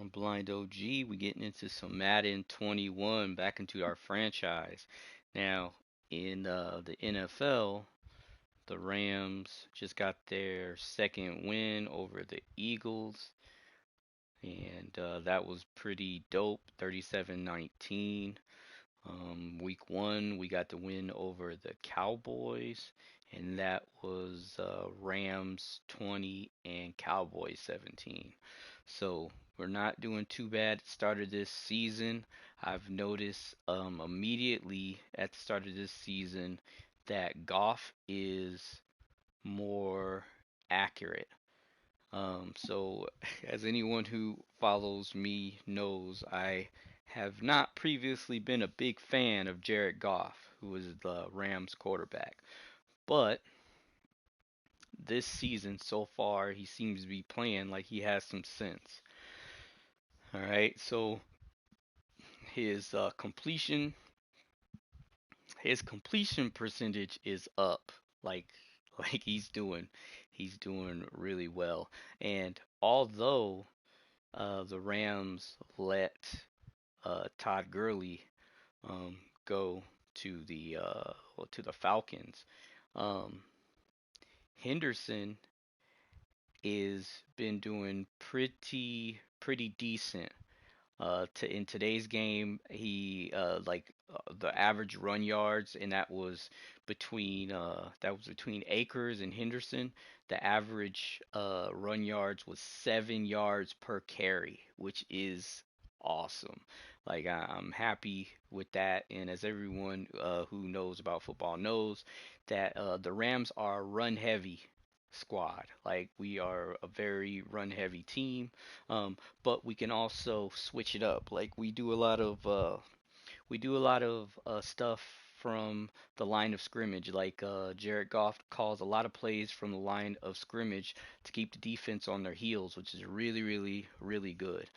Blind OG. We getting into some Madden 21 back into our franchise. Now, in the NFL, the Rams just got their second win over the Eagles, and that was pretty dope, 37-19. Week one, we got the win over the Cowboys, and that was Rams 20 and Cowboys 17. So we're not doing too bad at the start of this season. I've noticed immediately at the start of this season that Goff is more accurate. So, as anyone who follows me knows, I have not previously been a big fan of Jared Goff, who is the Rams quarterback. But this season so far, he seems to be playing like he has some sense. All right, so his completion percentage is up. Like like he's doing really well. And although the Rams let Todd Gurley go to the Falcons. Um, Henderson is been doing pretty decent. In today's game, he the average run yards, and that was between Akers and Henderson. The average run yards was 7 yards per carry, which is awesome. Like I'm happy with that, and as everyone who knows about football knows, that the Rams are a run heavy squad. Like we are a very run heavy team. But we can also switch it up. Like we do a lot of stuff from the line of scrimmage. Like Jared Goff calls a lot of plays from the line of scrimmage to keep the defense on their heels, which is really good.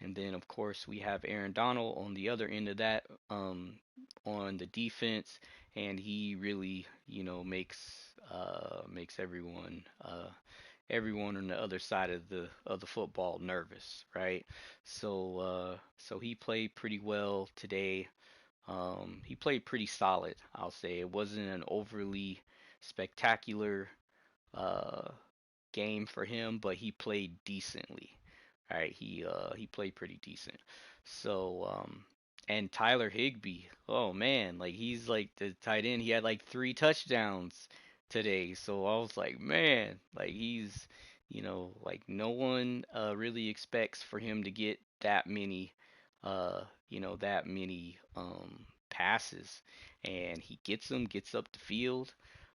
And then of course we have Aaron Donald on the other end of that, on the defense, and he really, makes everyone on the other side of the football nervous, right? So he played pretty well today. He played pretty solid, I'll say. It wasn't an overly spectacular uh, game for him, but he played decently. All right, he played pretty decent. So and Tyler Higbee, oh man, like he's like the tight end. He had like 3 touchdowns today. So I was like, man, like he's, like no one really expects for him to get that many passes, and he gets them, gets up the field.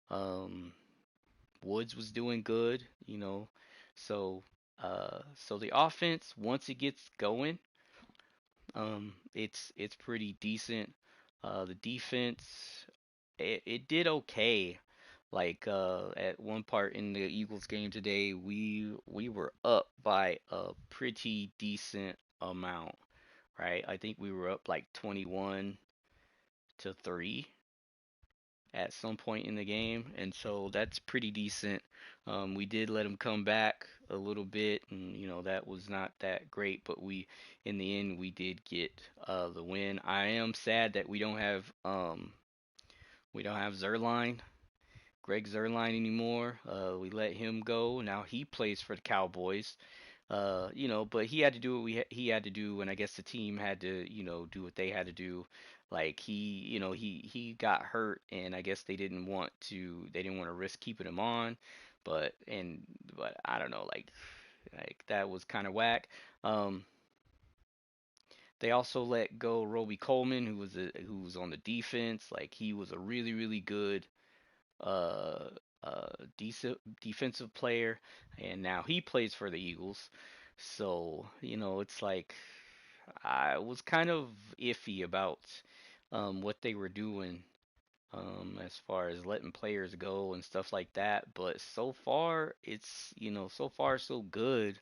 Um, Woods was doing good, so the offense, once it gets going, it's pretty decent. The defense, it did okay. Like at one part in the Eagles game today, we were up by a pretty decent amount, right? I think we were up like 21-3 at some point in the game, and so that's pretty decent. We did let them come back a little bit, and that was not that great, but in the end, we did get the win. I am sad that we don't have Zerline, Greg Zerline anymore. We let him go. Now he plays for the Cowboys. But he had to do what he had to do, and I guess the team had to, do what they had to do. Like he got hurt, and I guess they didn't want to risk keeping him on, but I don't know, like that was kind of whack. Um, they also let go Roby Coleman, who was on the defense. Like he was a really good uh decent defensive player, and now he plays for the Eagles. So, it's like I was kind of iffy about what they were doing, as far as letting players go and stuff like that. But so far, so far so good.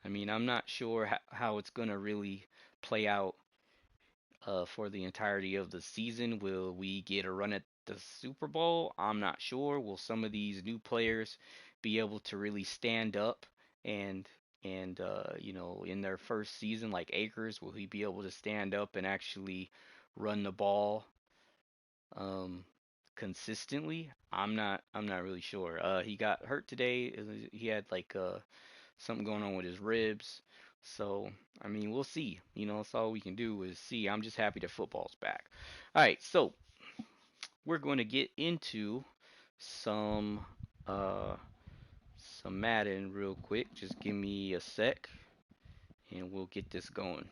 I mean, I'm not sure how it's gonna really play out for the entirety of the season. Will we get a run at the Super Bowl? I'm not sure. Will some of these new players be able to really stand up and And in their first season, like Akers, will he be able to stand up and actually run the ball um, consistently? I'm not really sure. He got hurt today. He had like something going on with his ribs. So, I mean, we'll see. That's all we can do is see. I'm just happy that football's back. All right, so we're going to get into some uh some Madden real quick. Just give me a sec and we'll get this going.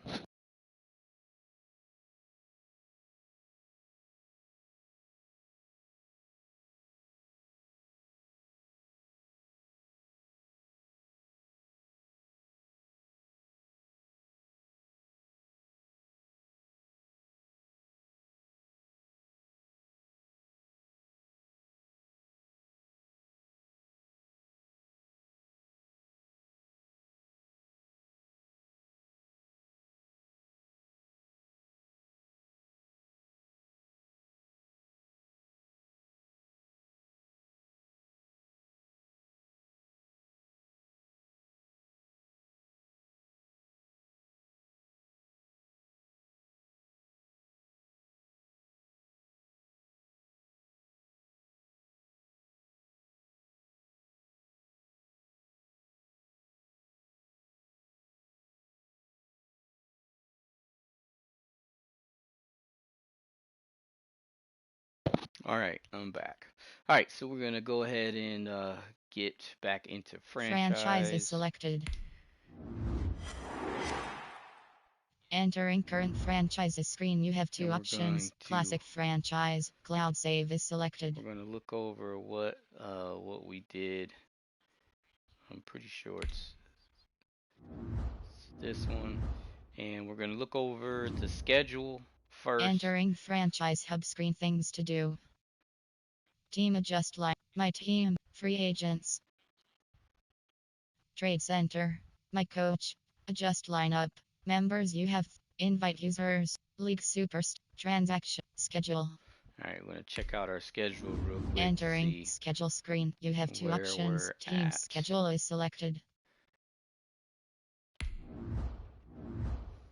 All right, I'm back. All right, so we're gonna go ahead and get back into Franchise is franchise, selected. Entering current franchises screen, you have two and we're going options. to Classic franchise, cloud save is selected. we're gonna look over what we did. I'm pretty sure it's this one, and we're gonna look over the schedule first. Entering franchise hub screen, things to do. Team adjust line. My team, free agents, trade center. My coach, adjust lineup. Members you have, invite users, league superstar, transaction, schedule. All right, we're gonna check out our schedule real quick to Entering see schedule screen, you have two where options. we're Team at. schedule is selected.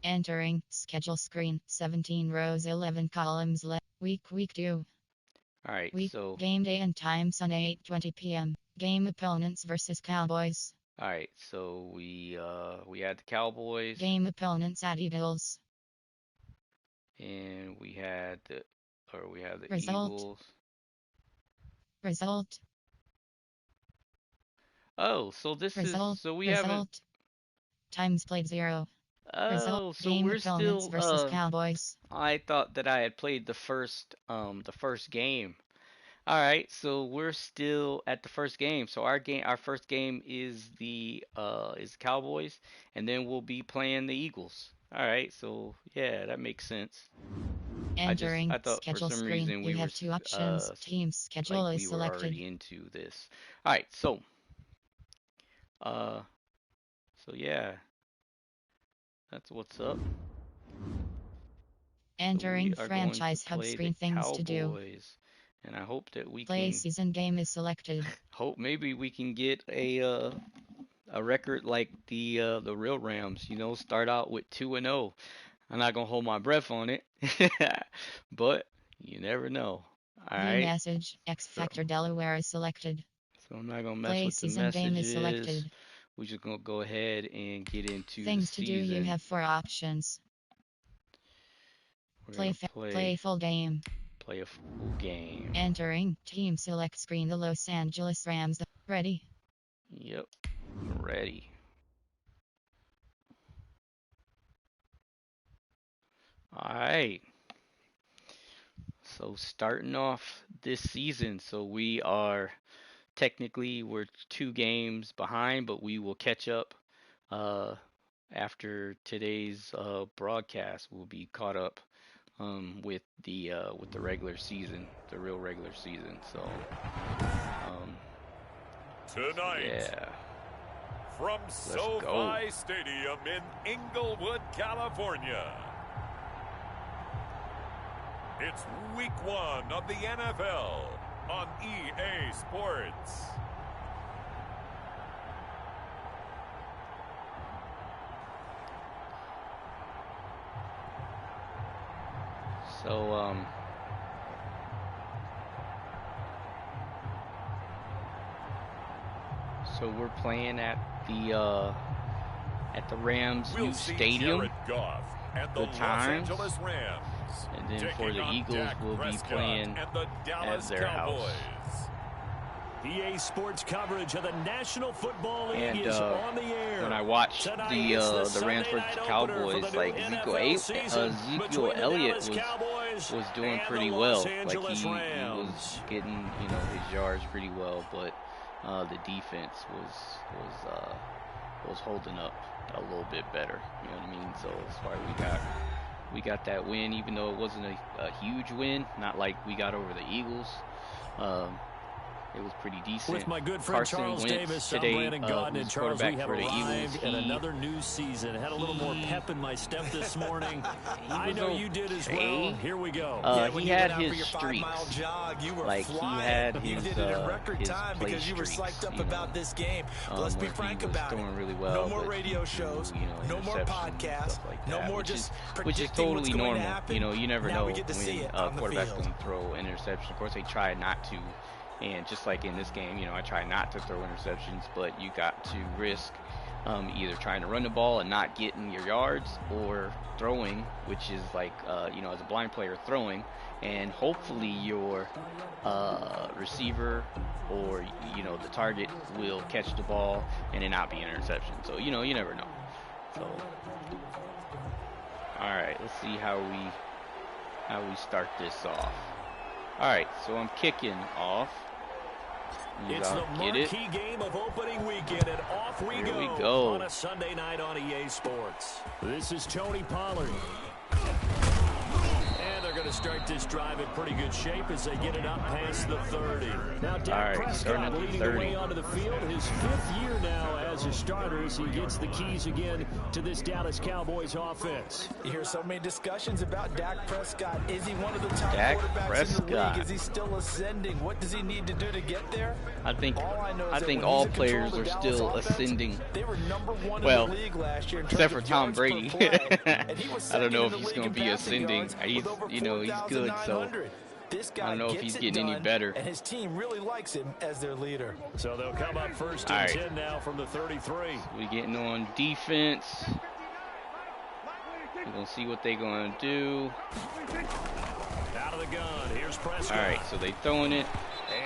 Entering schedule screen, 17 rows, 11 columns. Week 2. All right, Week so game day and time Sunday 8:20 p.m. Game opponents versus Cowboys. all right, so we had the Cowboys Game opponents at Eagles. and we have the Result. Eagles. Result. Oh, so this is Result. so we haven't. Result. Times played 0. Result. Oh, so Game we're opponents still. versus Cowboys. I thought that I had played the first game. All right, so we're still at the first game. So our first game is Cowboys, and then we'll be playing the Eagles. All right, so yeah, that makes sense. Entering I thought for schedule some screen. reason You have two options. Team schedule like is we were selected. already into this. All right, uh so yeah, that's what's up. So we Entering are going to franchise hub play the screen, things to do. Cowboys, and I hope that we Play can season game is selected. hope maybe we can get a record like the real Rams. Start out with 2-0. I'm not gonna hold my breath on it, but you never know. All View right, message. X so Factor Delaware is selected. so I'm not gonna mess Play with the season game is messages. selected. We're just gonna go ahead and get into the Things to do, you season. have four options. We're Play gonna fa- play full game. play a full game. Entering team select screen, the Los Angeles Rams. Ready. Yep, ready. All right. So starting off this season, so we're 2 games behind, but we will catch up uh, after today's broadcast. We'll be caught up with the regular season, the real regular season. Um, Tonight, yeah, from let's go. SoFi Stadium in Inglewood, California, it's week 1 of the NFL on EA Sports. So so we're playing at the Rams' new stadium. Good times. And then for the Eagles, we'll be playing at their house. EA Sports coverage of the National Football League is on the air. When I watched the Rams versus the Cowboys, like Ezekiel Elliott was doing pretty well. Like he was getting his yards pretty well, but the defense was holding up a little bit better. You know what I mean? So that's why we got that win, even though it wasn't a huge win. Not like we got over the Eagles. It was pretty decent. With my good friend Carson Charles Wentz Davis, today, I'm Brandon Gaudin, and Charles, we have arrived at another new season. Had a little more pep in my step this morning. I know you did as well. Here we go. He had his streaks. Like he had his play you were psyched up streaks, about this game. But let's be frank about it. Really well, no more radio shows, no more podcasts, like no more which is totally normal. You never know when quarterback's going to throw an interception. Of course, they try not to. And just like in this game, I try not to throw interceptions, but you got to risk either trying to run the ball and not getting your yards, or throwing, which is like, as a blind player throwing, and hopefully your receiver or, the target will catch the ball and it not be an interception. So, you never know. So, all right, let's see how we start this off. All right, so I'm kicking off. It's the marquee game of opening weekend, and off we go on a Sunday night on EA Sports. This is Tony Pollard. And they're going to start this drive in pretty good shape as they get it up past the 30. Now, Dak Prescott leading the way onto the field. His 5th year now as a starter as he gets the keys again to this Dallas Cowboys offense. You hear so many discussions about Dak Prescott. Is he one of the top quarterbacks in the league? Is he still ascending? What does he need to do to get there? I think all players are still ascending. They were #1 well, in the league last year, except for Tom Brady. I don't know if he's going to be ascending. He's good, so I don't know if he's getting any better. And his team really likes him as their leader. So they'll come up first and 10 now from the 33. We're getting on defense. We're going to see what they're going to do. Out of the gun. Here's Prescott. All right, so they're throwing it.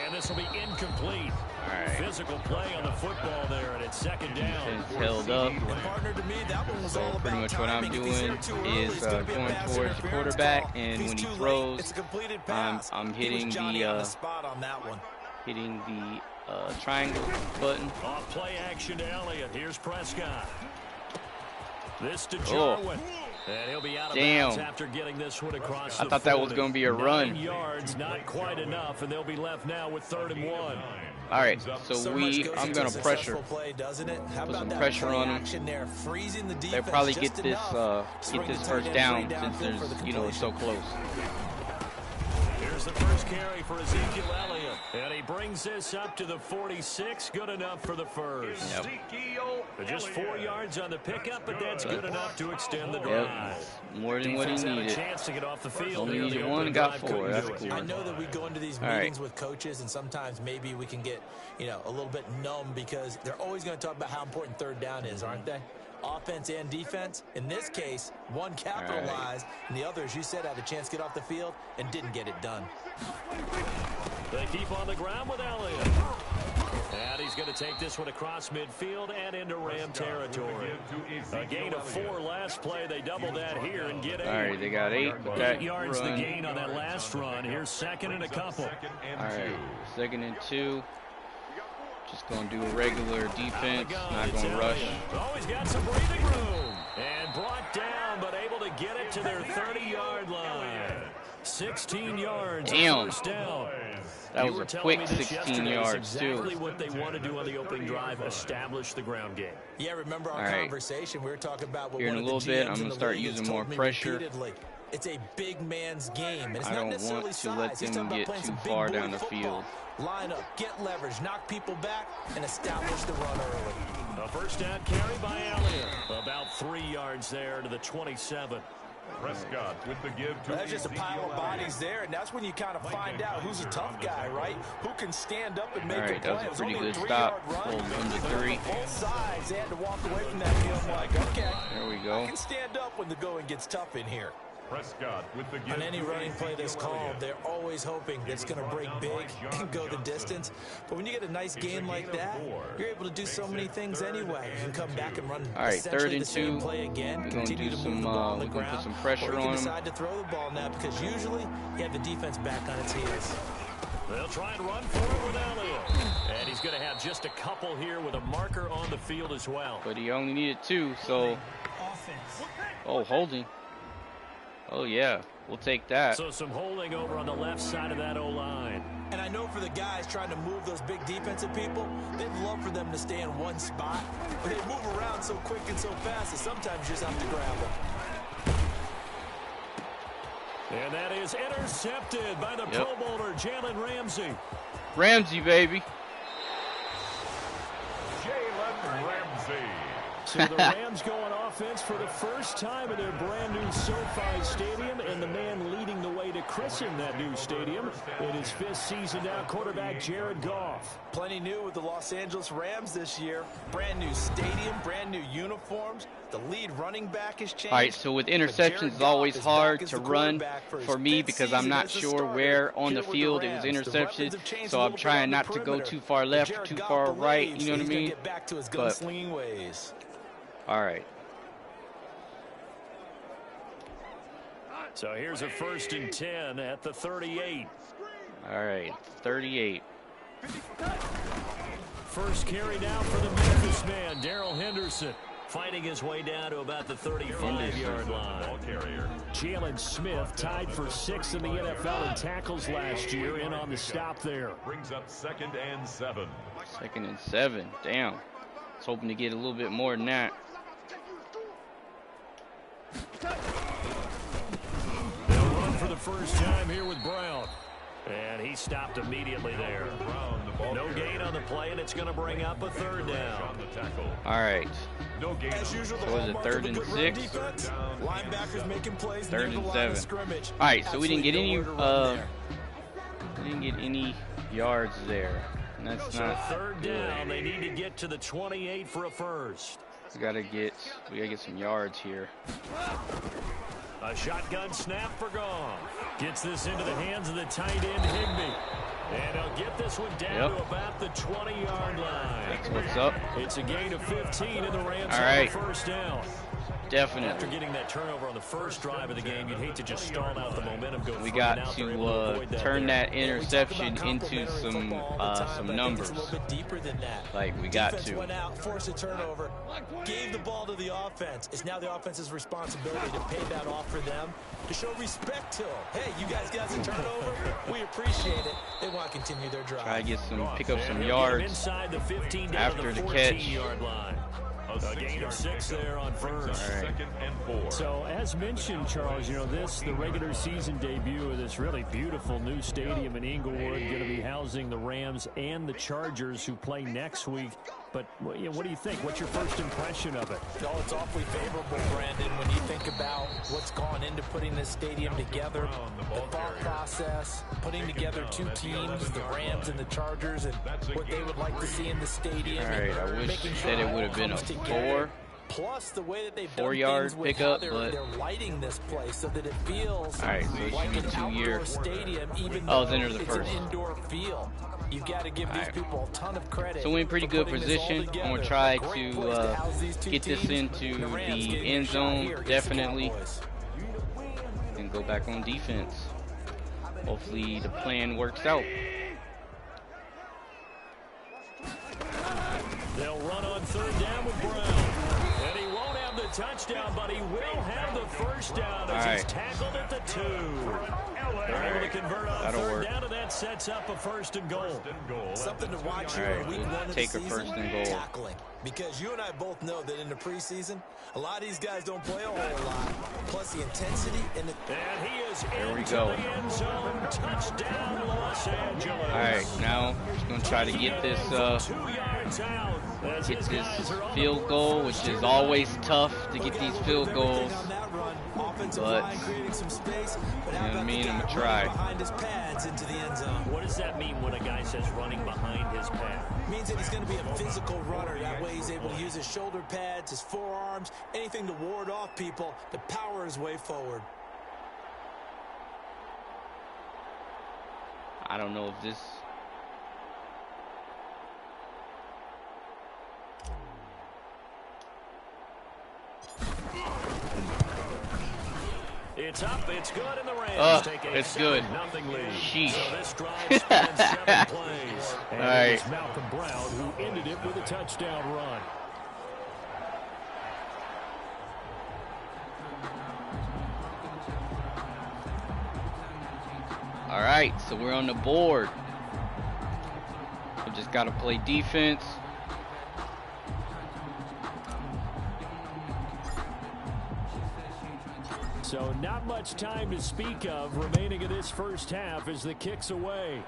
And this will be incomplete. All right. Physical play on the football there, and it's second down. Defense held up. Partner, to me, that one was So all pretty about much what I'm timing. doing is going towards the quarterback, and when he throws, it's a completed pass. I'm hitting the spot on that one. Triangle button. Off play action to Elliott. Here's Prescott. This to Jarwin. And he'll be out of bounds after getting this one across the 40. I thought that was going to be a run. 9 yards, not quite enough, and they'll be left now with 3rd and 1. All right, so I'm going to pressure. Play, doesn't it? How Put about some that pressure on them. There, freezing the They'll probably get this first down since there's it's so close. Here's the first carry for Ezekiel Elliott. And he brings this up to the 46. Good enough for the first. Yep. Just 4 yards on the pickup, but that's good enough to extend the drive. Yep. More than what he needed. A chance to get off the field. Only needed 1 and got 4. That's cool. I know that we go into these meetings with coaches, and sometimes maybe we can get, a little bit numb because they're always going to talk about how important 3rd down is, aren't they? Offense and defense. In this case, one capitalized, and the other, as you said, had a chance to get off the field and didn't get it done. They keep on the ground with Elliott. And he's going to take this one across midfield and into Ram territory. A gain of 4 last play. They double that here and get 8. All right, they got 8. 8 yards the gain on that last run. Here's 2nd and a couple. All right, 2nd and 2. Just going to do a regular defense, not going to rush. Oh, he's got some breathing room. And brought down, but able to get it to their 30-yard line. 16 yards. Damn. First down. That was a quick 16 yards, too. Exactly what they want to do on the opening drive, establish the ground game. Yeah, remember our conversation? We were talking about what here in a little bit, I'm going to start using more pressure. It's a big man's game. And it's I not don't necessarily want to size. let them get too far down the field. Line up, get leverage, knock people back, and establish the run early. A first down carry by Elliott. About 3 yards there to the 27. Prescott with the give to That's just a pile of bodies there, and that's when you kind of find out who's a tough guy, right? Who can stand up and make a play. That was a pretty good stop. Hold them to 3. Both sides, they had to walk away from that field like, okay, there we go. I can stand up when the going gets tough in here. Prescott with the give. On any running play that's called, they're always hoping that it's going to break big and go the distance. But when you get a nice game like that, you're able to do so many things anyway. You can come back and run. All right, 3rd and 2. Play again. We're going to do some. We're going to put some pressure on them. Decide to throw the ball now because usually you have the defense back on its heels. They'll try and run for it with Elliott. And he's going to have just a couple here with a marker on the field as well. But he only needed 2, so. Oh, holding. Oh, yeah. We'll take that. So some holding over on the left side of that O-line. And I know for the guys trying to move those big defensive people, they'd love for them to stay in one spot. But they move around so quick and so fast that sometimes you just have to grab them. And that is intercepted by the Pro Bowler, Jalen Ramsey. Ramsey, baby. Jalen Ramsey. So the Rams go on offense for the first time in their brand new SoFi Stadium, and the man leading the way to christen that new stadium in his 5th season now, quarterback Jared Goff. Plenty new with the Los Angeles Rams this year. Brand new stadium, brand new uniforms. The lead running back is changed. All right, so with interceptions, it's always hard to run for me because I'm not sure where on the field it was intercepted. So I'm trying not to go too far left or too far right, you know what I mean? But, all right. So here's a 1st and 10 at the 38. All right, 38. First carry now for the Memphis man, Darrell Henderson, fighting his way down to about the 35-yard line. Jalen Smith tied for 6th in the NFL in tackles last year, in on the stop there. Brings up 2nd and 7. 2nd and 7. Damn. I was hoping to get a little bit more than that. They'll run for the first time here with Brown. And he stopped immediately there. No gain on the play, and it's going to bring up a 3rd down. All right. No gain. As usual, So was it 3rd and 6? Linebackers making plays 3rd and 7. All right, so we didn't get any yards there. And that's so not 3rd down. They need to get to the 28 for a first. We gotta get some yards here. A shotgun snap for Goff. Gets this into the hands of the tight end, Higbee. And he'll get this one down to about the 20-yard line. That's what's up. It's a gain of 15, and the Rams have a first down. Definitely. After getting that turnover on the first drive of the game, you'd hate to just stall out the momentum. We got to turn that interception into some numbers. A little bit deeper than that. Like we got to. Went out, forced a turnover, gave the ball to the offense. It's now the offense's responsibility to pay that off for them, to show respect to them. Hey, you guys got a turnover. We appreciate it. They want to continue their drive. Try to get pick up some yards inside the 15 after the catch. Line. A gain of 6 there on first. Right. 2nd and 4. So, as mentioned, Charles, you know, the regular season debut of this really beautiful new stadium in Inglewood, going to be housing the Rams and the Chargers, who play next week. But what do you think? What's your first impression of it? Oh, it's awfully favorable, Brandon, when you think about what's gone into putting this stadium together, the thought process, putting together 2 teams, the Rams and the Chargers, and what they would like to see in the stadium. All right, I wish that it would have been a 4. Plus, the way that they've 4-yard pickup, but they're lighting this place so that it feels all right, so it like should be an 2-year outdoor stadium, even though it's enter the first. an indoor field. You've got to give these people a ton of credit. So we're in pretty good position. I'm going to try to get this into the end zone, definitely, and go back on defense. Hopefully the plan works out. They'll run on 3rd down with Brown. And he won't have the touchdown, but he will have the first down as he's tackled at the 2. They're able to convert on 3rd down, and that sets up a 1st and goal. Something to watch here in week 1 of the season, first and goal. tackling. Because you and I both know that in the preseason, a lot of these guys don't play a whole lot. Plus the intensity and the... And he is there we into go. the end zone. Touchdown, Los Angeles. All right, now just going to try to get this 2 yards out. field goal, which is always tough to get these field goals. On that run, Offensive line creating some space, but how about the guy running behind his pads into the end zone? What does that mean when a guy says running behind his pad? It means that he's going to be a physical runner. That way he's able to use his shoulder pads, his forearms, anything to ward off people to power his way forward. I don't know if this... It's up, it's good, and the Rams take a it's good. 7-0 lead. Sheesh. So this drive spans 7 plays. And All right. it was Malcolm Brown who ended it with a touchdown run. All right, so we're on the board. We just got to play defense. So not much time to speak of remaining in this first half as the kick's away.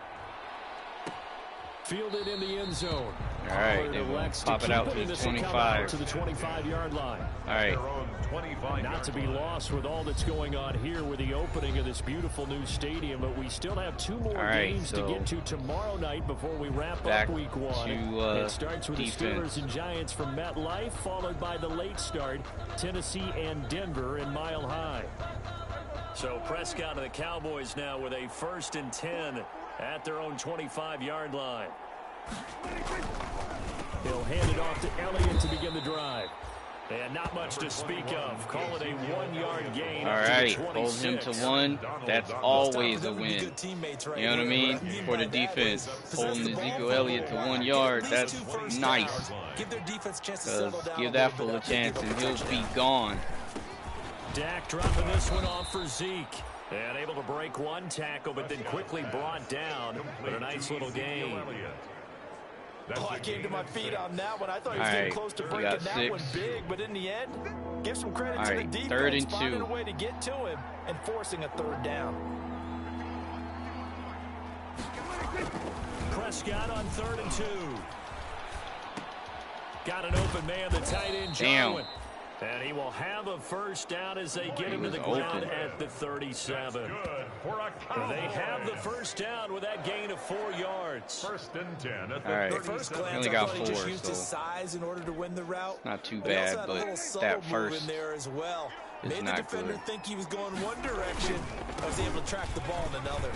Fielded in the end zone. All right, they will pop it out to the 25. To the 25-yard line. All right. Not to be lost with all that's going on here with the opening of this beautiful new stadium, but we still have 2 more games to get to tomorrow night before we wrap up week 1. It starts with defense. the Steelers and Giants from MetLife, followed by the late start, Tennessee and Denver in Mile High. So Prescott and the Cowboys now with a 1st and 10 at their own 25-yard line. He'll hand it off to Elliott to begin the drive. And not much to speak of. Call it a 1-yard gain. All right, hold him to 1. That's always a win. You know what I mean? For the defense, holding Ezekiel Elliott to 1 yard, that's nice. Give that fool a chance and he'll be gone. Dak dropping this one off for Zeke. And able to break 1 tackle, but then quickly brought down. But a nice little gain. Oh, I came to my feet on that one. I thought he was getting close to breaking that one big, but in the end, give some credit to the defense. 3rd and 2. Finding a way to get to him and forcing a 3rd down. Prescott on 3rd and 2. Got an open man, the tight end, Jarwin. And he will have a 1st down as they get him to the ground at the 37. They have the 1st down with that gain of 4 yards. 1st and 10 at the All right. First glance, only got I thought 4, he just used his so size in order to win the route. not too But he also bad, had a but little subtle that move first in there as well. is Made the not defender good. think he was going one direction. I was able to track the ball in another.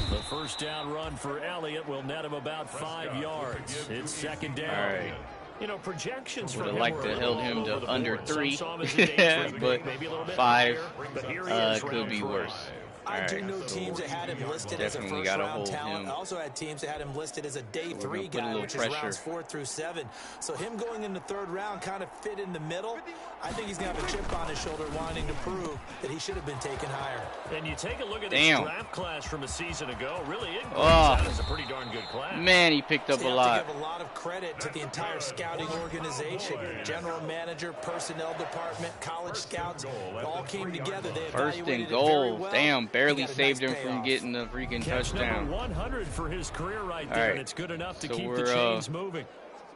The 1st down run for Elliott will net him about 5 yards. It's 2nd down. All right. You know, projections Would for have him liked were to a held little him over to the under board. 3, Some saw him as a day 3 but pick, maybe a little bit 5 higher, but here he is, could round be 3. worse. I do know teams that had him listed as a Definitely first gotta round hold talent. him. I also had teams that had him listed as a day So 3 we're gonna put a guy, little which is pressure. rounds 4 through 7. So him going in the 3rd round kind of fit in the middle. I think he's going to have a chip on his shoulder wanting to prove that he should have been taken higher. And you take a look at this draft class from a season ago, really it goes out as a pretty darn good class. Man, he picked up a lot. You have to give a lot of credit to the entire scouting organization. General manager, personnel department, college scouts, it all came together. They 1st and evaluated it goal. very well. Damn, barely He got a saved nice him from payoff. getting the freaking Catch touchdown. number 100 for his career right there, and it's good enough to keep the chains moving.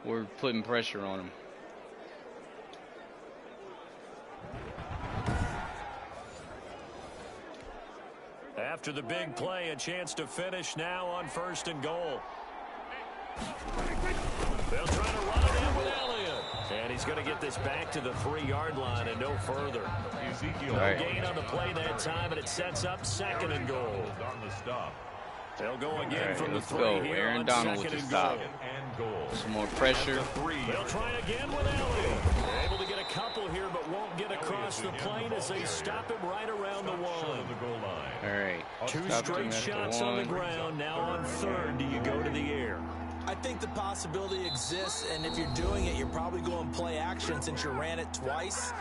We're putting pressure on him. After the big play, a chance to finish now on 1st and goal. They'll try to run it in with Elliott. And he's going to get this back to the 3-yard line and no further. No gain on the play that time, and it sets up 2nd and goal. They'll go again from the 3 here Aaron on Donald with 2nd the and stop. goal. Some more pressure. They'll try again with Elliott. Able to get a couple here, but won't get across the plane as they stop him right around the 1. All right. 2 straight shots on the ground. Now on 3rd, do you go to the air? I think the possibility exists, and if you're doing it, you're probably going play action since you ran it twice.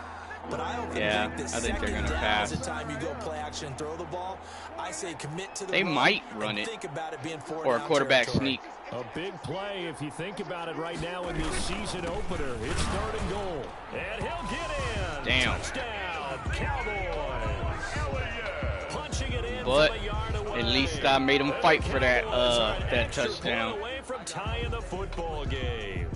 But I often think that I think they're second gonna down pass. is the time you go play action and throw the ball. I say commit to the They run might run and it. think about it being 4 Or a down quarterback territory. sneak. A big play if you think about it right now in this season opener. It's 3rd and goal. And he'll get in. Damn. Touchdown, Cowboys. Punching it in But from a yard away. at least I made him fight for that Cowboys are an that extra touchdown. point away from tying the football game.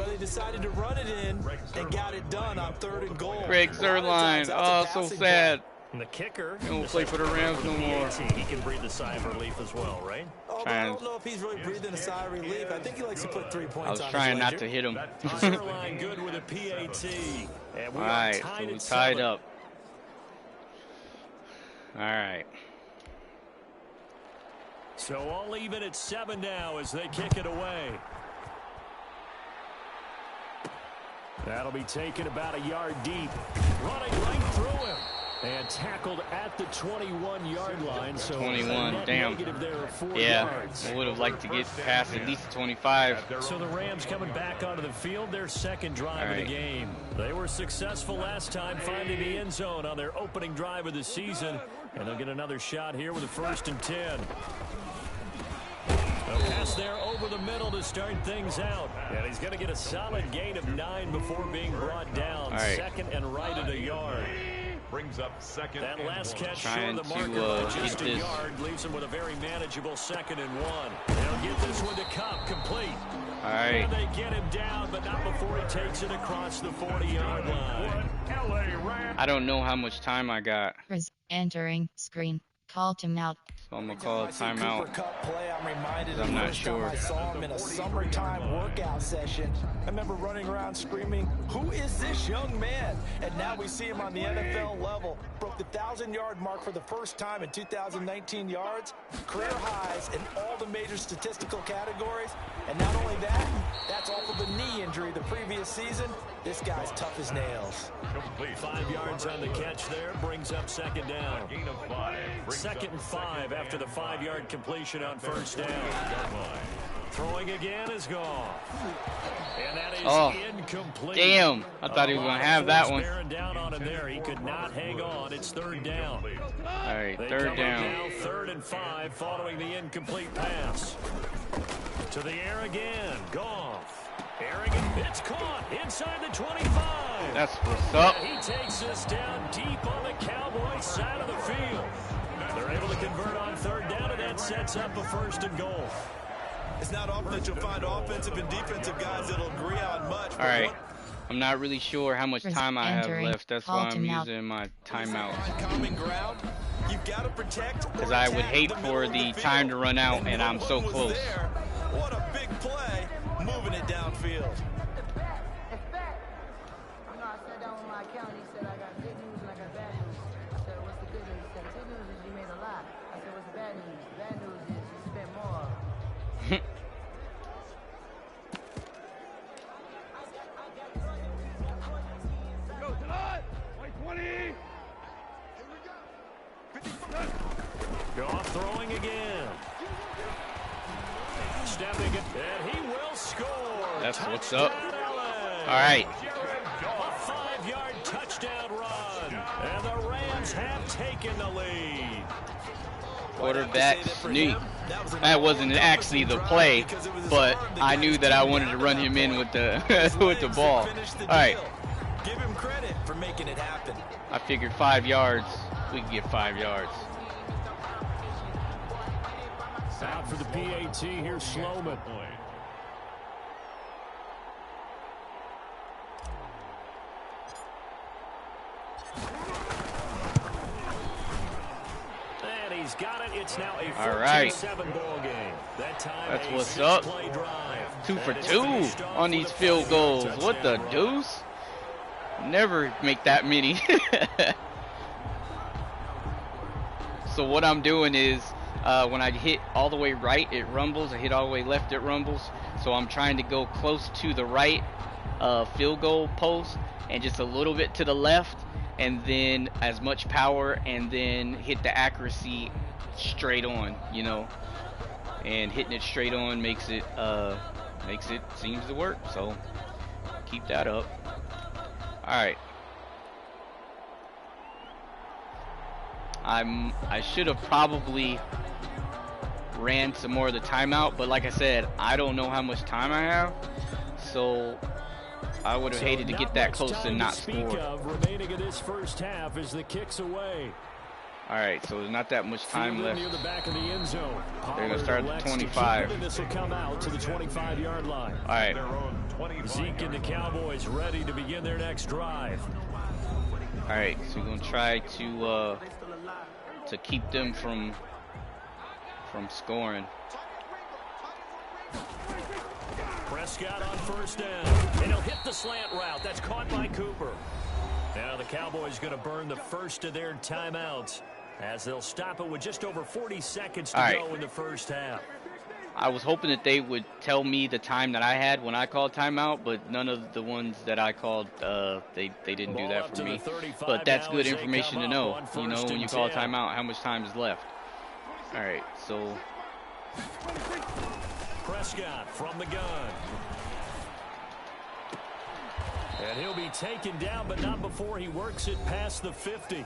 Well, they decided to run it in and got it done on 3rd and goal. Greg Zuerlein. Oh, so sad. And the kicker, he won't play for the Rams no more. He can breathe a sigh of relief as well, right? Oh, I don't know if he's really breathing a sigh of relief. I think he likes to put 3 points on his I was trying not to hit him. Zuerlein good with a PAT. And we all right, so we're tied up. All right. So all even at 7 now as they kick it away. That'll be taken about a yard deep. Running right through him. And tackled at the 21-yard line. So 21, damn. Yards. I would have liked to get past at least 25. So the Rams coming back onto the field, their second drive of the game. They were successful last time finding the end zone on their opening drive of the season. And they'll get another shot here with a 1st and 10. A pass there over the middle to start things out. And he's going to get a solid gain of 9 before being brought down. Second and right at a yard. Brings up second. That last catch trying short of the marker by just a this. yard leaves him with a very manageable 2nd and 1. They'll get this one to Cup complete. All right. And they get him down, but not before he takes it across the 40-yard line. I don't know how much time I got. Entering screen. Call timeout. So I'm going to call a timeout. I'm not sure. I saw him in a summertime workout session. I remember running around screaming, "Who is this young man?" And now we see him on the NFL level. Broke the 1,000-yard mark for the first time in 2019 yards. Career highs in all the major statistical categories. And not only that, that's off of a knee injury the previous season. This guy's tough as nails. 5 yards on the catch there. Brings up 2nd down. 2nd and 5 after the 5-yard completion on 1st down. Throwing again is gone. And that is incomplete. Damn. I thought he was going to have that one. Down on him there. He could not hang on. It's 3rd down. All right, 3rd down. Now 3rd and 5 following the incomplete pass. To the air again. Goff. Arrogant. It's caught inside the 25. That's what's up. He takes us down deep on the Cowboys side of the field. They're able to convert on 3rd down, and that sets up a 1st and goal. It's not often that you'll find offensive and defensive guys that'll agree on much. All right. I'm not really sure how much time I have left. That's why I'm using my timeout. Because I would hate for the time to run out, and I'm so close. What a big play, moving it downfield. I sat down with my accountant. He said, I got good news and I got bad news. I said, what's the good news? He said, the good news is you made a lot. I said, what's the bad news? The bad news is you spent more. Goff throwing again. Stepping it, and he will score. That's what's up. All right. A 5-yard touchdown run, and the Rams have taken the lead. Quarterback sneak. That wasn't actually the play, but I knew that I wanted to run him in with the with the ball. All right. Give him credit for making it happen. I figured 5 yards. We could get 5 yards. Out for the PAT, here's Sloman. And he's got it. It's now a 14-7 ball game. That time that's what's up. 2 for 2 on these field goals. What the deuce? Never make that many. So what I'm doing is when I hit all the way right, it rumbles. I hit all the way left, it rumbles. So I'm trying to go close to the right field goal post and just a little bit to the left, and then as much power, and then hit the accuracy straight on, you know. And hitting it straight on makes it seems to work. So keep that up. All right. I should have probably ran some more of the timeout, but like I said, I don't know how much time I have, so I would have hated to get that close and not score. Remaining in this first half as the kicks away. All right, so there's not that much time left. Near the back of the end zone. They're going to start at the 25. And this will come out to the 25-yard line. All right. Zeke and the Cowboys ready to begin their next drive. All right, so we're going to try to keep them from scoring. Prescott on first down. And he'll hit the slant route. That's caught by Cooper. Now the Cowboys going to burn the first of their timeouts as they'll stop it with just over 40 seconds to go in the first half. I was hoping that they would tell me the time that I had when I called timeout, but none of the ones that I called, they didn't do that for me. But that's good information to know, you know, when you call a timeout, how much time is left. All right, so Prescott from the gun. And he'll be taken down, but not before he works it past the 50.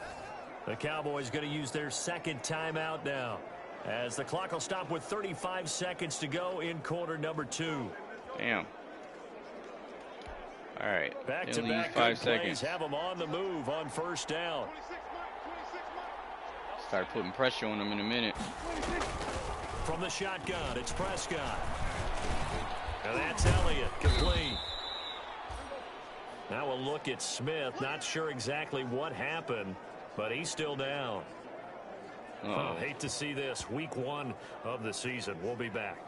The Cowboys going to use their second timeout now, as the clock will stop with 35 seconds to go in quarter number 2. Damn. All right. Back-to-back 5 seconds. Have them on the move on first down. Start putting pressure on them in a minute. From the shotgun, it's Prescott. And that's Elliott, complete. Now we'll look at Smith. Not sure exactly what happened, but he's still down. Oh, hate to see this. Week 1 of the season. We'll be back.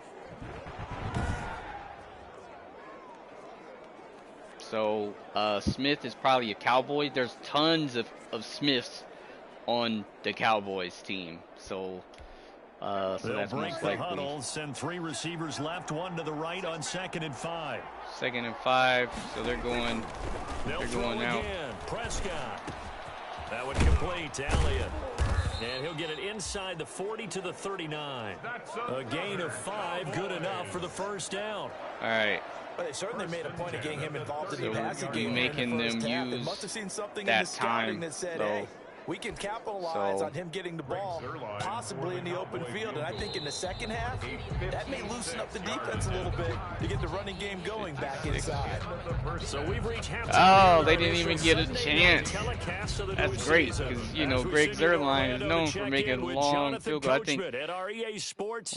So Smith is probably a Cowboy. There's tons of Smiths on the Cowboys team. So so that's break most the likely. huddle, send 3 receivers left, 1 to the right on 2nd and 5. 2nd and 5. So they're going out. Again. Prescott. That would complete to Elliott. And he'll get it inside the 40 to the 39. A gain of 5, good enough for the first down. All right. But they certainly made a point of getting him involved in the passing game. Making them use must have seen something that in the scouting time. that said, So, hey, we can capitalize on him getting the ball, possibly in the open field. And I think in the second half, that may loosen up the defense a little bit to get the running game going back inside. So we've reached halftime. Oh, they didn't even get a chance. That's great, because, you know, Greg Zuerlein is known for making long field goals. I think, I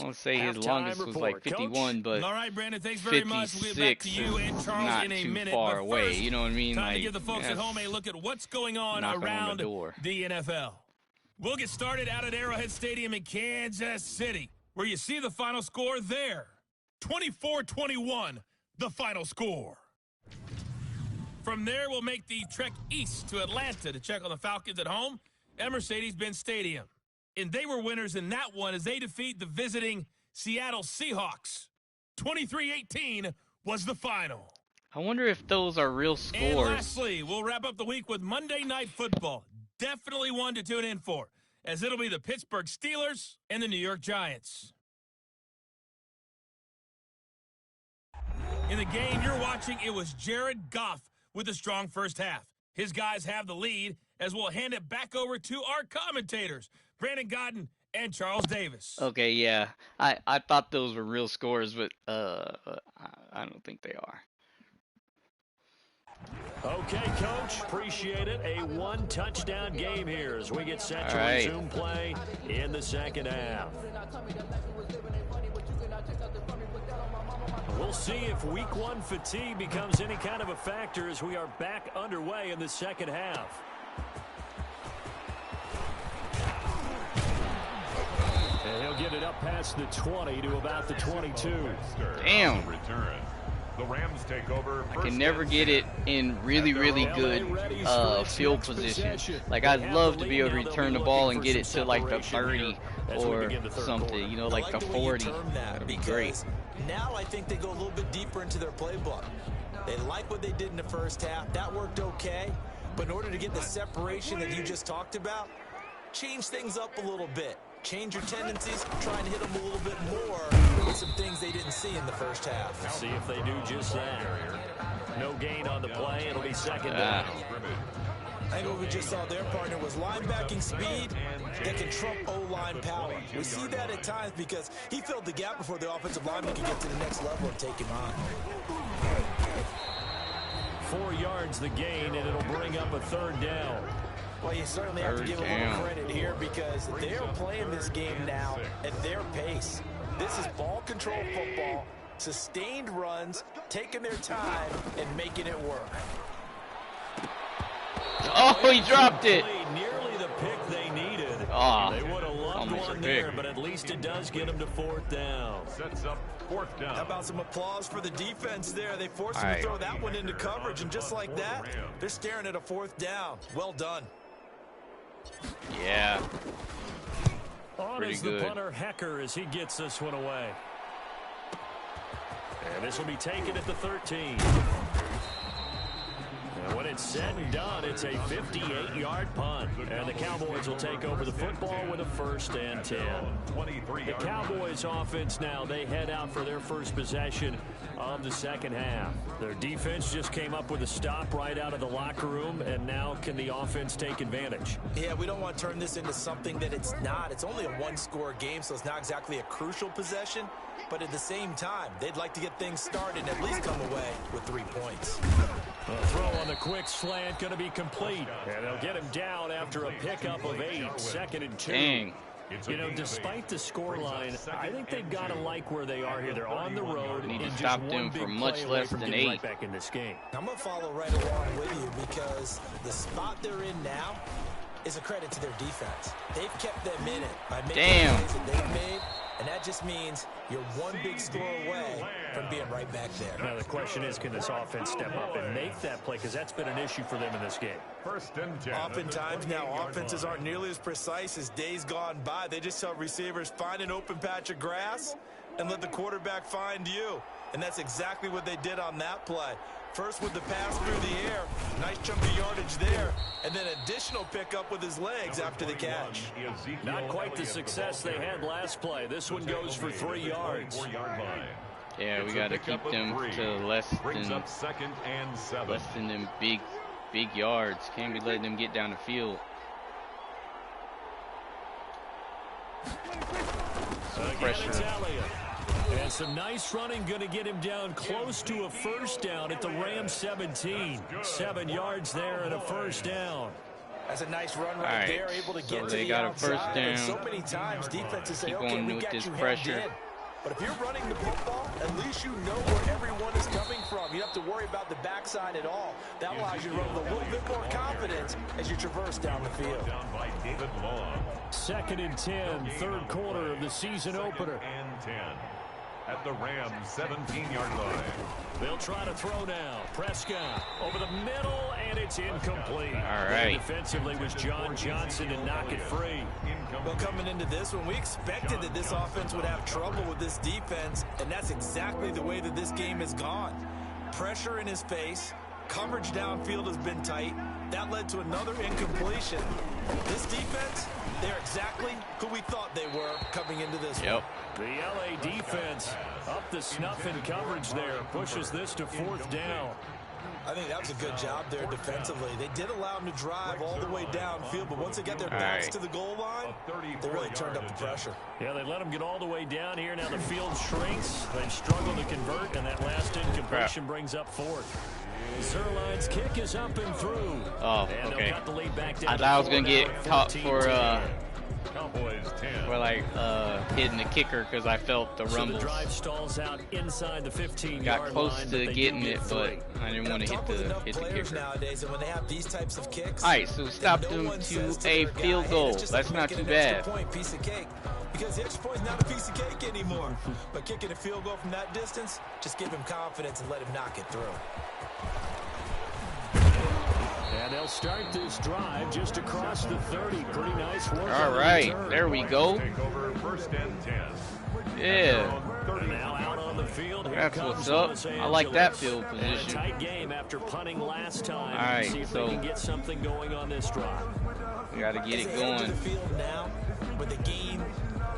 want to say his longest was like 51, but all right, Brandon, thanks very much. We'll get back to you and Charles not in a too minute. far But away. first, You know what I mean? time like, to give the folks at home a look at what's going on around the NFL. We'll get started out at Arrowhead Stadium in Kansas City, where you see the final score there. 24-21, the final score. From there, we'll make the trek east to Atlanta to check on the Falcons at home at Mercedes-Benz Stadium. And they were winners in that one as they defeat the visiting Seattle Seahawks. 23-18 was the final. I wonder if those are real scores. And lastly, we'll wrap up the week with Monday Night Football. Definitely one to tune in for, as it'll be the Pittsburgh Steelers and the New York Giants. In the game you're watching, it was Jared Goff with a strong first half. His guys have the lead, as we'll hand it back over to our commentators, Brandon Godden and Charles Davis. Okay, yeah. I thought those were real scores, but I don't think they are. Okay, Coach. Appreciate it. A 1-touchdown game here as we get set to resume play in the second half. We'll see if Week 1 fatigue becomes any kind of a factor as we are back underway in the second half. And he'll get it up past the 20 to about the 22. Damn. The Rams take over. I can never get it in really, really good field position. Like, I'd love to be able to return the ball and get it to like the 30 or something, you know, like the 40. That'd be great. Now I think they go a little bit deeper into their playbook. They like what they did in the first half. That worked okay. But in order to get the separation that you just talked about, change things up a little bit. Change your tendencies, try and hit them a little bit more with some things they didn't see in the first half. We'll see if they do just that. No gain on the play. It'll be second down. I think what we just saw their partner was linebacking speed that can trump O-line power. We see that at times because he filled the gap before the offensive lineman could get to the next level and take him on. 4 yards the gain, and it'll bring up a third down. Well, you certainly have to give a little credit here because they're playing this game now at their pace. This is ball control football, sustained runs, taking their time, and making it work. Oh, he dropped it. Nearly the pick they needed. Oh, they would have loved one there, but at least it does get them to 4th down. Sets up 4th down. How about some applause for the defense there? They forced him to throw that one into coverage, and just like that, they're staring at a 4th down. Well done. Yeah. On is the punter Hecker as he gets this one away. And this will be taken at the 13. And when it's said and done, it's a 58-yard punt. And the Cowboys will take over the football with a 1st and 10. The Cowboys offense now, they head out for their first possession of the second half. Their defense just came up with a stop right out of the locker room, and now can the offense take advantage? Yeah, we don't want to turn this into something that it's not. It's only a one-score game, so it's not exactly a crucial possession. But at the same time, they'd like to get things started and at least come away with 3 points. The throw on the quick slant going to be complete. And they'll get him down after a pickup of 8, 2nd and 2. Dang. You know, despite the scoreline, I think they've got to like where they are here. They're on the road. Need to stop them for much less than 8. Right back in this game. I'm going to follow right along with you because the spot they're in now is a credit to their defense. They've kept them in it by making the plays that they've made. And that just means you're one big score away from being right back there. Now the question is, can this offense step up and make that play? Because that's been an issue for them in this game. 1st and 10. Oftentimes now offenses aren't nearly as precise as days gone by. They just tell receivers, find an open patch of grass and let the quarterback find you. And that's exactly what they did on that play. First with the pass through the air, nice chunk of yardage there, and then additional pickup with his legs after the catch. Not quite the success they had last play. This one goes for 3 yards. Yeah, we got to keep them to less than them big yards. Can't be letting them get down the field. Some pressure. And some nice running going to get him down close to a 1st down at the Rams 17. 7 yards there and a 1st down. That's a nice run right there, able to get to the outside. Got a 1st down. So many times defenses say, okay, we got you pressure. But if you're running the football, at least you know where everyone is coming from. You don't have to worry about the backside at all. That allows you to run with a little bit more confidence as you traverse down the field. 2nd and 10, 3rd quarter of the season opener. At the Rams 17-yard line. They'll try to throw now. Prescott over the middle, and it's incomplete. All right. Defensively was John Johnson to knock it free. Well, coming into this one, we expected that this offense would have trouble with this defense, and that's exactly the way that this game has gone. Pressure in his face. Coverage downfield has been tight. That led to another incompletion. This defense, they're exactly who we thought they were coming into this one. The LA defense up the snuff in coverage there. Pushes this to 4th down. I think that was a good job there defensively. They did allow them to drive all the way downfield, but once they got their backs to the goal line, they really turned up the pressure. Yeah, they let them get all the way down here. Now the field shrinks. They've struggled to convert, and that last incompletion brings up 4th. Zerline's kick is up and through. Oh, okay. I thought I was going to get caught for like hitting the kicker because I felt the rumbles. So the drive stalls out inside the 15-yard got close line, to getting it, but I didn't want to hit the kicker. Nowadays, and when they have these types of kicks, all right, so stop them to a field goal. That's not too bad. Piece of cake. Because the extra point is not a piece of cake anymore. But kicking a field goal from that distance, just give him confidence and let him knock it through. And they'll start this drive just across the 30. Pretty nice work. All right, there we go. Yeah. Now out on the field. That's what's up. I like that field position. Tight game after punting last time. All right, see if they can get something going on this drive. We got to get it going.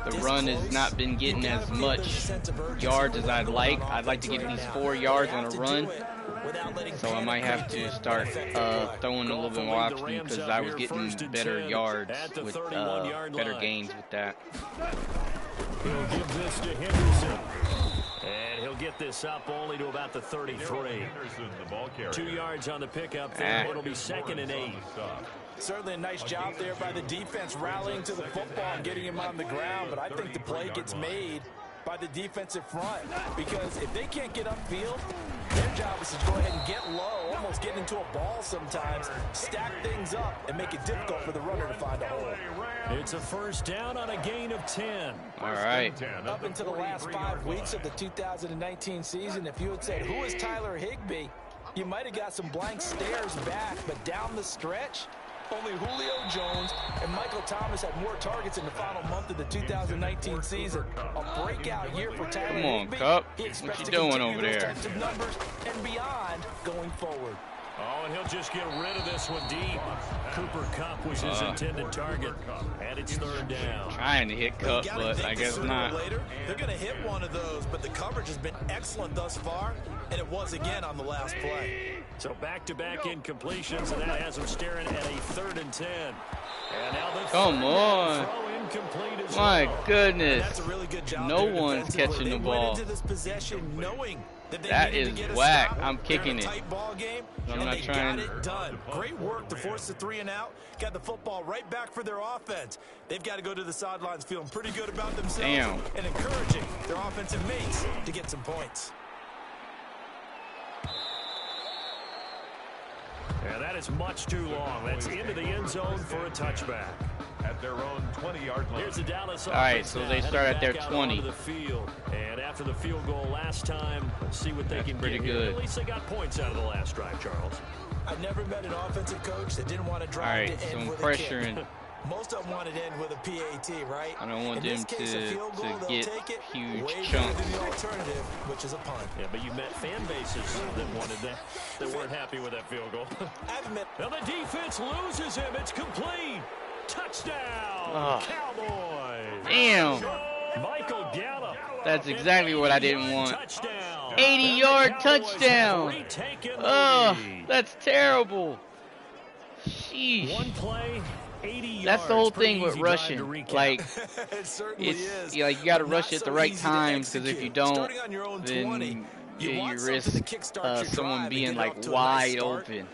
The run has not been getting as much yards as I'd like. I'd like to get at least 4 yards on a run. So I might have to start throwing a little bit more often because I was getting better yards with better gains with that. He'll give this to Henderson. And he'll get this up only to about the 33. 2 yards on the pickup there. It'll be 2nd and 8. Certainly a nice job there by the defense rallying to the football and getting him on the ground, but I think the play gets made by the defensive front, because if they can't get upfield, their job is to go ahead and get low, almost get into a ball sometimes, stack things up, and make it difficult for the runner to find a hole. It's a first down on a gain of 10. All right. Up into the last 5 weeks of the 2019 season, if you had said, who is Tyler Higbee, you might have got some blank stares back, but down the stretch, only Julio Jones and Michael Thomas had more targets in the final month of the 2019 season. A breakout year for Tyler Higbee. Cup. He expects What to you doing continue over those there? types of numbers and beyond going forward. Oh, and he'll just get rid of this one deep. Cooper Kupp was his intended target, and it's third down. Trying to hit Kupp, but I guess not. Later, they're going to hit one of those, but the coverage has been excellent thus far, and it was again on the last play. So back-to-back incompletions, and that has them staring at a 3rd and 10. And now the Come on. throw incomplete as My well. goodness. That's a really good job. No one's catching the ball. Into this possession knowing that is whack. I'm kicking it. Ball game, I'm not trying. Got it done. Great work to force the 3 and out. Got the football right back for their offense. They've got to go to the sidelines feeling pretty good about themselves and encouraging their offensive mates to get some points. And that is much too long. That's into the end zone for a touchback. At their own 20-yard line. Here's the Dallas offense. All right, so they start at their 20. The field. And after the field goal last time, let's see what they can pretty get good. here. At least they got points out of the last drive, Charles. I've never met an offensive coach that didn't want to drive to end with a kick. Most of them want to end with a PAT, right? I don't want them to get huge way chunks. than the alternative, which is a punt. Yeah, but you met fan bases that wanted that. They weren't happy with that field goal. Now the defense loses him. It's complete. Touchdown, Cowboys. Damn. Michael Gallup. That's exactly what I didn't want. Touchdown. 80-yard touchdown. Oh, that's terrible. Sheesh. One play, 80 yards. That's the whole thing with rushing. Like, it certainly is. You you got to rush at the right times, because if you don't, then you risk someone being like wide open.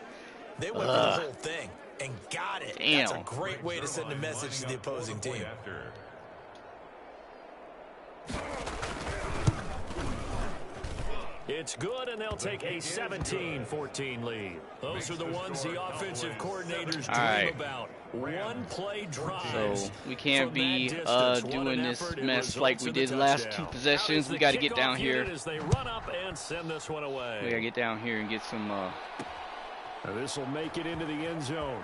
They went for the whole thing and got it. Damn. That's a great way to send a message to the opposing team. It's good, and they'll take a 17-14 lead. Those are the ones the offensive coordinators dream about. One-play drives. So we can't be doing this mess like we did the last 2 possessions. We got to get down here. As they run up and send this one away. We got to get down here and get some. This will make it into the end zone.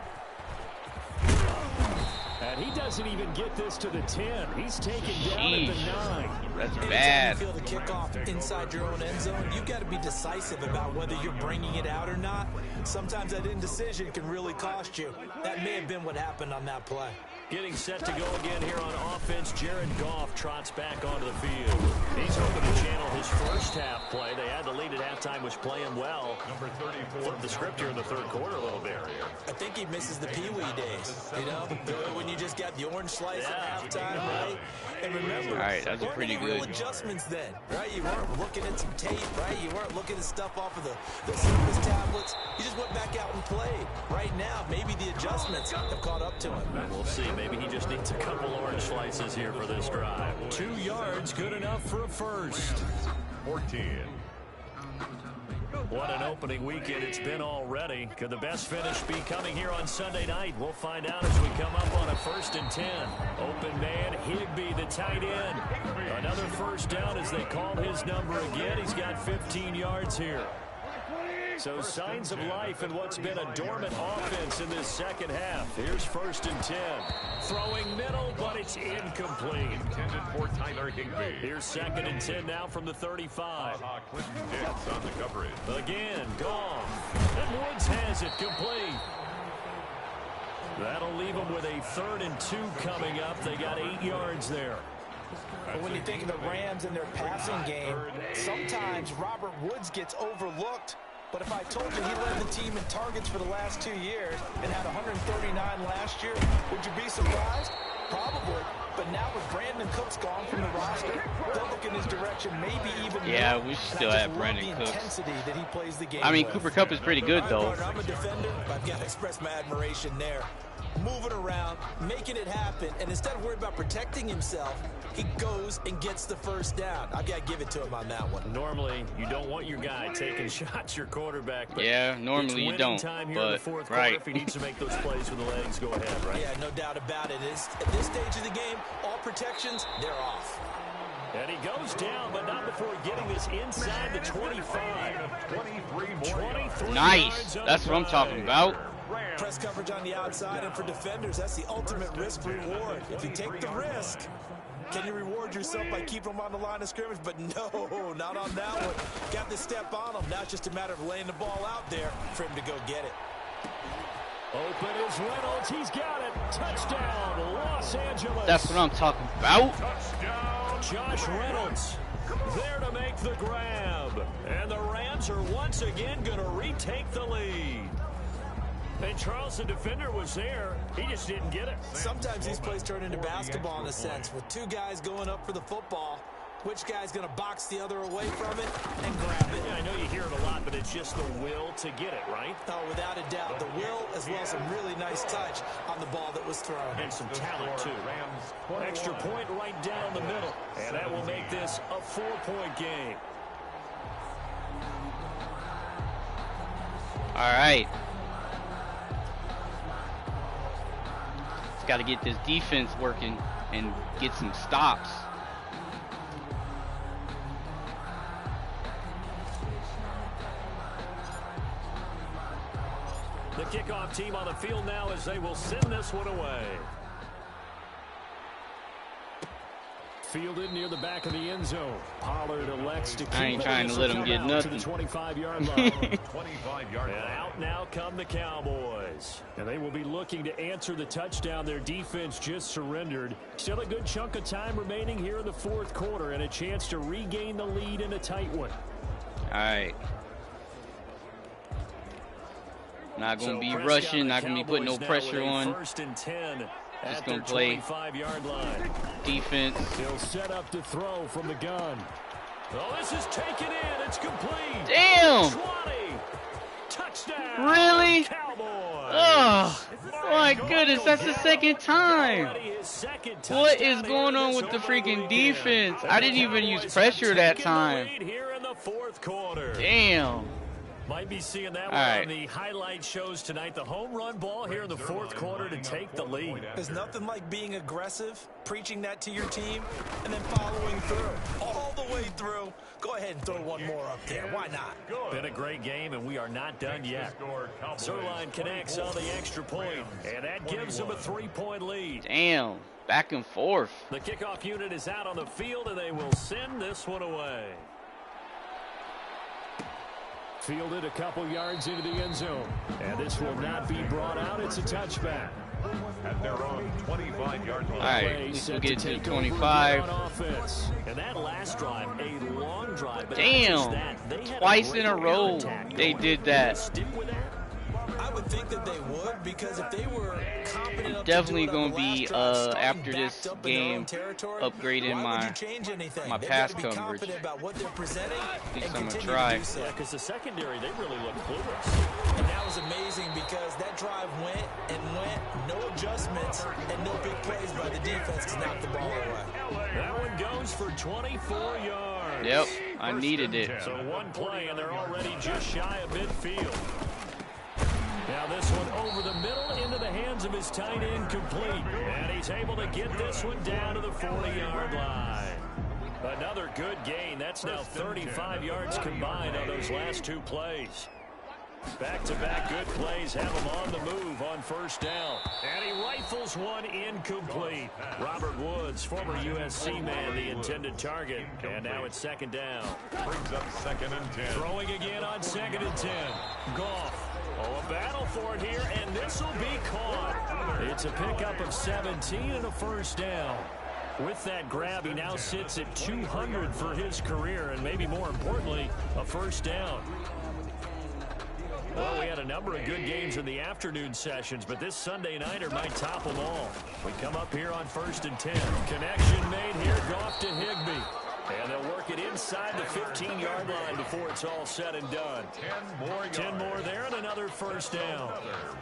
And he doesn't even get this to the 10. He's taken down at the 9. That's bad. Anytime you feel the kickoff inside your own end zone, you've got to be decisive about whether you're bringing it out or not. Sometimes that indecision can really cost you. That may have been what happened on that play. Getting set to go again here on offense, Jared Goff trots back onto the field. He's hoping to channel his first half play. They had the lead at halftime, was playing well. Number 34. Flipped the script here in the third quarter a little bit. I think he misses the Pee Wee days, you know, when you just got the orange slice at halftime, right? And remember, all right, that's a pretty good. Real adjustments then, right? You weren't looking at some tape, right? You weren't looking at stuff off of the service tablets. You just went back out and played. Right now, maybe the adjustments have caught up to him. We'll see. Maybe he just needs a couple orange slices here for this drive. 2 yards, good enough for a first. 14. What an opening weekend it's been already. Could the best finish be coming here on Sunday night? We'll find out as we come up on a 1st and 10. Open man, Higbee, the tight end. Another first down as they call his number again. He's got 15 yards here. So signs of life in what's been a dormant offense in this second half. Here's 1st and 10. Throwing middle, but it's incomplete. Intended for Tyler Higbee. Here's 2nd and 10 now from the 35. Clinton Dix on the coverage. Again, Goff. And Woods has it complete. That'll leave them with a 3rd and 2 coming up. They got 8 yards there. But when you think of the Rams and their passing game, sometimes Robert Woods gets overlooked. But if I told you he led the team in targets for the last 2 years and had 139 last year, would you be surprised? Probably. But now with Brandon Cooks gone from the roster, they'll look in his direction, maybe even yeah, more. We still have Brandon Cooks. That he plays the game I mean, with. Cooper Kupp is pretty good, though. I'm a defender, but I've got to express my admiration there. Moving around, making it happen, and instead of worrying about protecting himself, he goes and gets the first down. I've got to give it to him on that one. Normally, you don't want your guy taking shots, your quarterback. But yeah, normally you don't. Time here but in the fourth right. quarter, if he needs to make those plays with the legs, go ahead, right? Yeah, no doubt about it. At this stage of the game, all protections, they're off. And he goes down, but not before getting this inside the 25. 23 nice. That's what I'm talking about. Press coverage on the outside, and for defenders, that's the ultimate risk reward. If you take the risk, can you reward yourself by keeping them on the line of scrimmage? But no, not on that one. Got to step on them. Now it's just a matter of laying the ball out there for him to go get it. Open is Reynolds. He's got it. Touchdown, Los Angeles. That's what I'm talking about. Touchdown, Josh Reynolds. There to make the grab. And the Rams are once again going to retake the lead. And Charles, the defender, was there. He just didn't get it. Sometimes these plays turn into basketball in a sense, with two guys going up for the football. Which guy's going to box the other away from it and grab it? Yeah, I know you hear it a lot, but it's just the will to get it, right? Oh, without a doubt. The will, as well as some really nice touch on the ball that was thrown. And some talent, too. Extra point right down the middle. And that will make this a 4-point game. All right. Just got to get this defense working and get some stops. The kickoff team on the field now as they will send this one away. Fielded near the back of the end zone. Pollard elects to keep it. I ain't trying to let him get nothing. To the 25-yard line. 25-yard line. And out now come the Cowboys. And they will be looking to answer the touchdown their defense just surrendered. Still a good chunk of time remaining here in the fourth quarter and a chance to regain the lead in a tight one. All right. Not going to be rushing, not going to be putting no pressure on. First and 10 just going to play 25-yard line. Defense. He'll set up to throw from the gun. Oh, this is taken in. It's complete. Damn. 20. Touchdown. Really? Cowboys. Oh, my goodness. That's the second time. What is going on with the freaking defense? I didn't even use pressure that time. Here in the fourth quarter. Damn. Might be seeing that one on the highlight shows tonight. The home run ball here in the fourth quarter to take the lead. There's nothing like being aggressive, preaching that to your team, and then following through. All the way through. Go ahead and throw one more up there. Why not? Been a great game, and we are not done yet. Zerline connects on the extra point, and that gives them a 3-point lead. Damn. Back and forth. The kickoff unit is out on the field, and they will send this one away. Fielded a couple yards into the end zone. And this will not be brought out. It's a touchback. At their own 25-yard line. All right, at least we'll get to 25. And that last drive, a long drive. But damn, twice in a row they did that. Stick with that? I would think that they would, because if they were competent enough definitely to going to be after this game upgrading my pass coverage. About what they're presenting, at least I'm going to try. Yeah, because the secondary, they really look clueless. And that was amazing because that drive went and went, no adjustments and no big plays by the defense to knock the ball away. That one goes for 24 yards. Yep, I needed it. So one play and they're already just shy of midfield. Now this one over the middle into the hands of his tight end, complete. And he's able to get this one down to the 40-yard line. Another good gain. That's now 35 yards combined on those last two plays. Back-to-back good plays have him on the move on first down. And he rifles one incomplete. Robert Woods, former USC man, the intended target. And now it's second down. Brings up 2nd and 10. Throwing again on 2nd and 10. Goff. Oh, a battle for it here, and this will be caught. It's a pickup of 17 and a first down. With that grab, he now sits at 200 for his career, and maybe more importantly, a first down. Well, we had a number of good games in the afternoon sessions, but this Sunday nighter might top them all. We come up here on 1st and 10. Connection made here, Goff to Higbee. And they'll work it inside the 15-yard line before it's all said and done. 10 more there and another first down.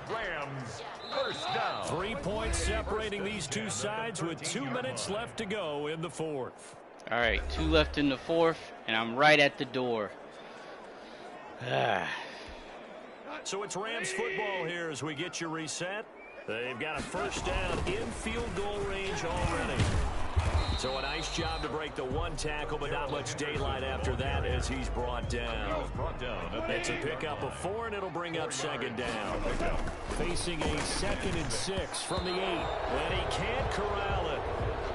Rams, first down. 3 points separating these two sides with 2 minutes left to go in the fourth. All right, 2 left in the fourth, and I'm right at the door. So it's Rams football here as we get you reset. They've got a first down in field goal range already. So a nice job to break the 1 tackle, but not much daylight after that as he's brought down. It's a pickup of 4, and it'll bring up second down. Facing a 2nd and 6 from the 8. And he can't corral it.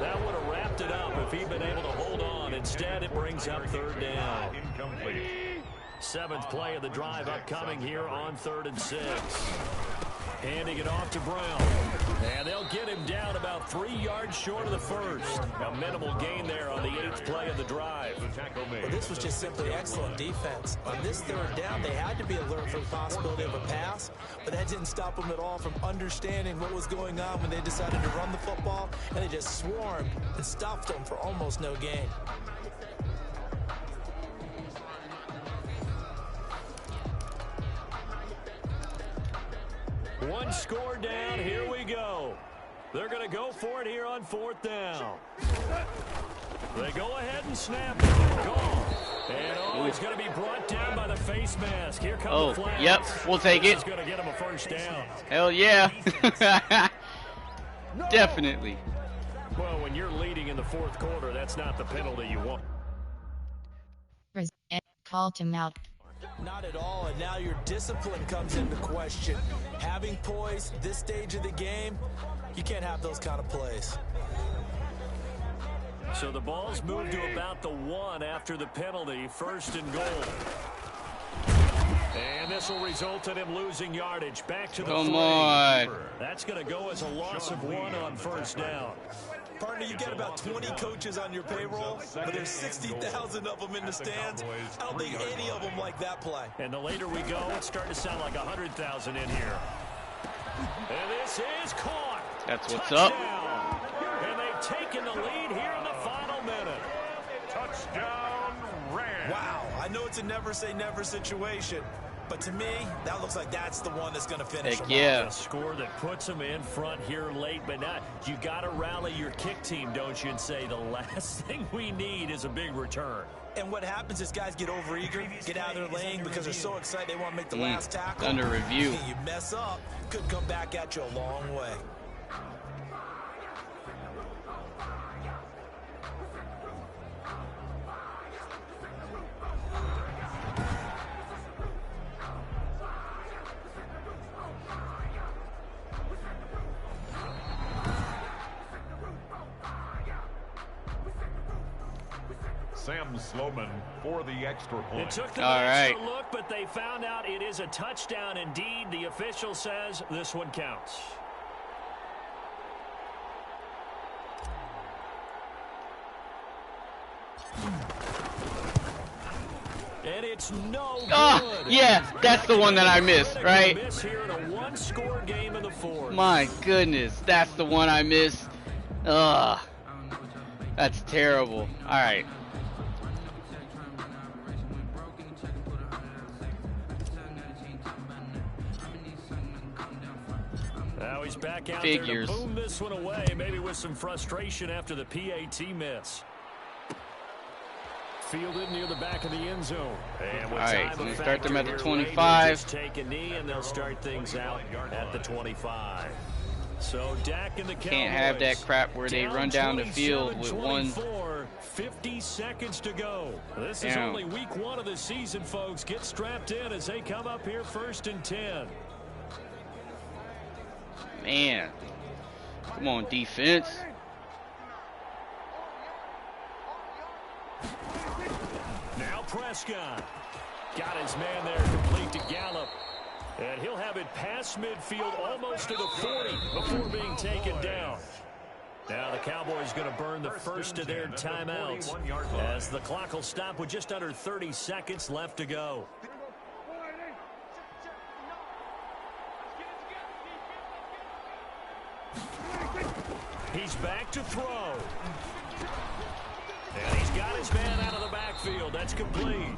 That would have wrapped it up if he'd been able to hold on. Instead, it brings up 3rd down. 7th play of the drive upcoming here on 3rd and 6. Handing it off to Brown. And they'll get him down about 3 yards short of the first. A minimal gain there on the 8th play of the drive. Well, this was just simply excellent defense. On this 3rd down, they had to be alert for the possibility of a pass, but that didn't stop them at all from understanding what was going on when they decided to run the football, and they just swarmed and stuffed them for almost no gain. One score down, here we go. They're going to go for it here on 4th down. They go ahead and snap it. And it's going to be brought down by the face mask. Here comes the flag. Yep, we'll take it. It's going to get him a first down. Hell yeah. Definitely. Well, when you're leading in the 4th quarter, that's not the penalty you want. Call timeout. Not at all, and now your discipline comes into question. Having poise this stage of the game, you can't have those kind of plays. So the ball's moved to about the 1 after the penalty, 1st and goal. And this will result in him losing yardage. Back to the 3. Come on. That's going to go as a loss of 1 on 1st down. Partner, you get about 20 coaches on your payroll, but there's 60,000 of them in the stands. I don't think any of them like that play. And the later we go, it's starting to sound like 100,000 in here. And this is caught. That's what's Touchdown. And they've taken the lead here in the final minute. Touchdown, Rams. Wow, I know it's a never say never situation, but to me, that looks like that's the one that's going to finish them yeah. off. A score that puts them in front here late, but not. You got to rally your kick team, don't you, and say the last thing we need is a big return. And what happens is guys get overeager, get out of their lane because they're so excited they want to make the last tackle. Under review. You mess up, could come back at you a long way. Sam Sloman for the extra point. It took them an extra look, but they found out it is a touchdown indeed. The official says this one counts. And it's no good. Yeah, that's the one that I missed, right? Miss here in a one-score game in the fourth. My goodness, that's the one I missed. Ugh, that's terrible. All right. Now he's back out there to boom this one away, maybe with some frustration after the PAT miss. Fielded near the back of the end zone. And all right, so we start them at the 25. Take a knee, and they'll start things out at the 25. So Dak and the Cowboys can't have that crap where they run down the field with 50 seconds to go. This is only week 1 of the season, folks. Get strapped in as they come up here 1st and 10. Man, come on, defense. Now Prescott got his man there, complete to Gallup. And he'll have it past midfield almost to the 40 before being taken down. Now the Cowboys going to burn the first of their timeouts as the clock will stop with just under 30 seconds left to go. He's back to throw. And he's got his man out of the backfield. That's complete.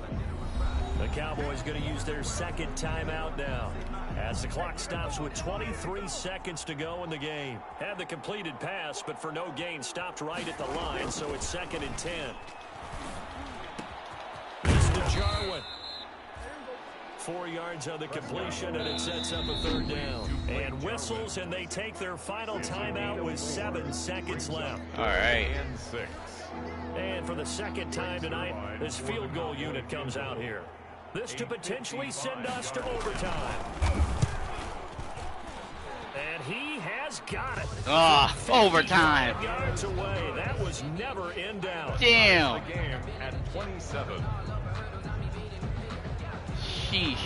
The Cowboys going to use their second timeout now, as the clock stops with 23 seconds to go in the game. Had the completed pass, but for no gain, stopped right at the line, so it's 2nd and 10. This to Jarwin. 4 yards on the completion, and it sets up a 3rd down. And whistles, and they take their final timeout with 7 seconds left. All right. And for the second time tonight, this field goal unit comes out here. This to potentially send us to overtime. And he has got it. Overtime. 5 yards away. That was never in doubt. Damn. The game at 27. Sheesh.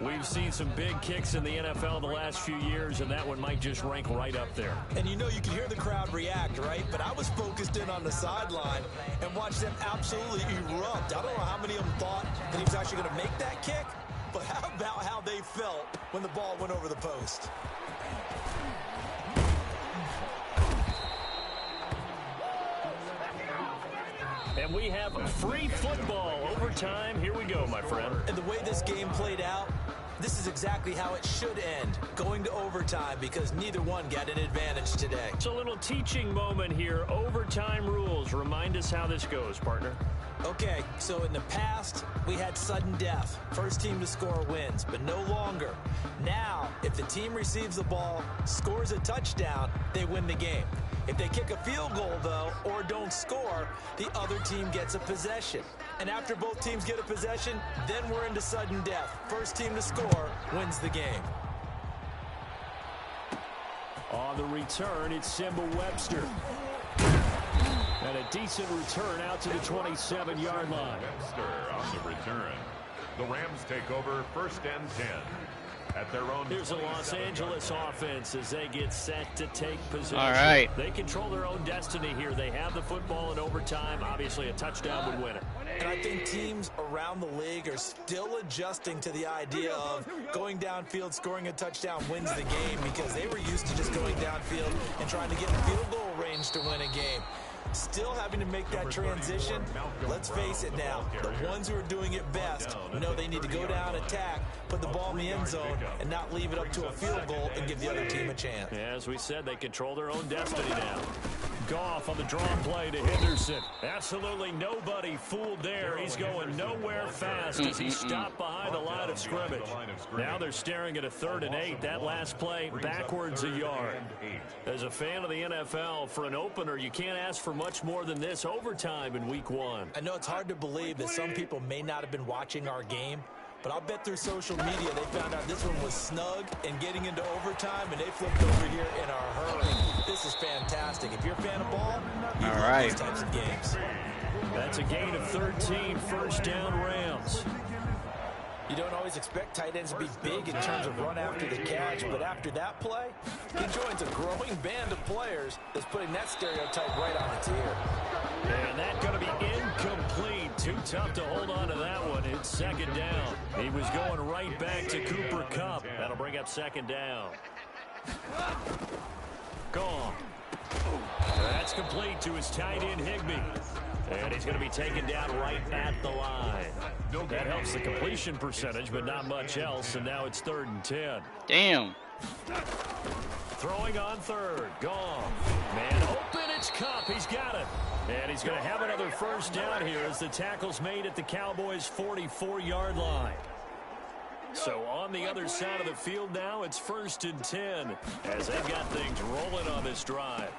We've seen some big kicks in the NFL the last few years, and that one might just rank right up there. And you know, you can hear the crowd react, right? But I was focused in on the sideline and watched them absolutely erupt. I don't know how many of them thought that he was actually going to make that kick, but how about how they felt when the ball went over the post? And we have free football overtime. Here we go, my friend. And the way this game played out, this is exactly how it should end, going to overtime, because neither one got an advantage today. It's a little teaching moment here. Overtime rules. Remind us how this goes, partner. Okay, so in the past, we had sudden death. First team to score wins, but no longer. Now, if the team receives the ball, scores a touchdown, they win the game. If they kick a field goal, though, or don't score, the other team gets a possession. And after both teams get a possession, then we're into sudden death. First team to score wins the game. On the return, it's Simba Webster. And a decent return out to the 27-yard line. Webster on the return. The Rams take over 1st and 10. At their own. Here's a Los Angeles offense as they get set to take possession. All right. They control their own destiny here. They have the football in overtime. Obviously, a touchdown would win it. And I think teams around the league are still adjusting to the idea of going downfield, scoring a touchdown wins the game, because they were used to just going downfield and trying to get in field goal range to win a game. Still having to make that transition. Let's face it now, the ones who are doing it best know they need to go down, attack, put the ball in the end zone, and not leave it up to a field goal and give the other team a chance. As we said, they control their own destiny now. Goff on the draw play to Henderson. Absolutely nobody fooled there. He's going nowhere fast as he stopped behind the line of scrimmage. Now they're staring at a 3rd and 8. That last play backwards a yard. As a fan of the NFL, for an opener, you can't ask for much more than this. Overtime in week 1. I know it's hard to believe that some people may not have been watching our game, but I'll bet through social media they found out this one was snug and getting into overtime, and they flipped over here in a hurry. This is fantastic. If you're a fan of ball, you love these types of games. That's a gain of 13, 1st down Rams. You don't always expect tight ends to be big in terms of run after the catch, but after that play, he joins a growing band of players that's putting that stereotype right on its ear. And that's going to be incomplete. Too tough to hold on to that one. It's 2nd down. He was going right back to Cooper Kupp. That'll bring up 2nd down. Gone. That's complete to his tight end, Higbee. And he's going to be taken down right at the line. That helps the completion percentage, but not much else. And now it's 3rd and 10. Damn. Throwing on 3rd. Gone. Man open. It's Kupp. He's got it. And he's going to have another 1st down here as the tackle's made at the Cowboys' 44-yard line. So on the other side of the field now, it's 1st and 10 as they've got things rolling on this drive.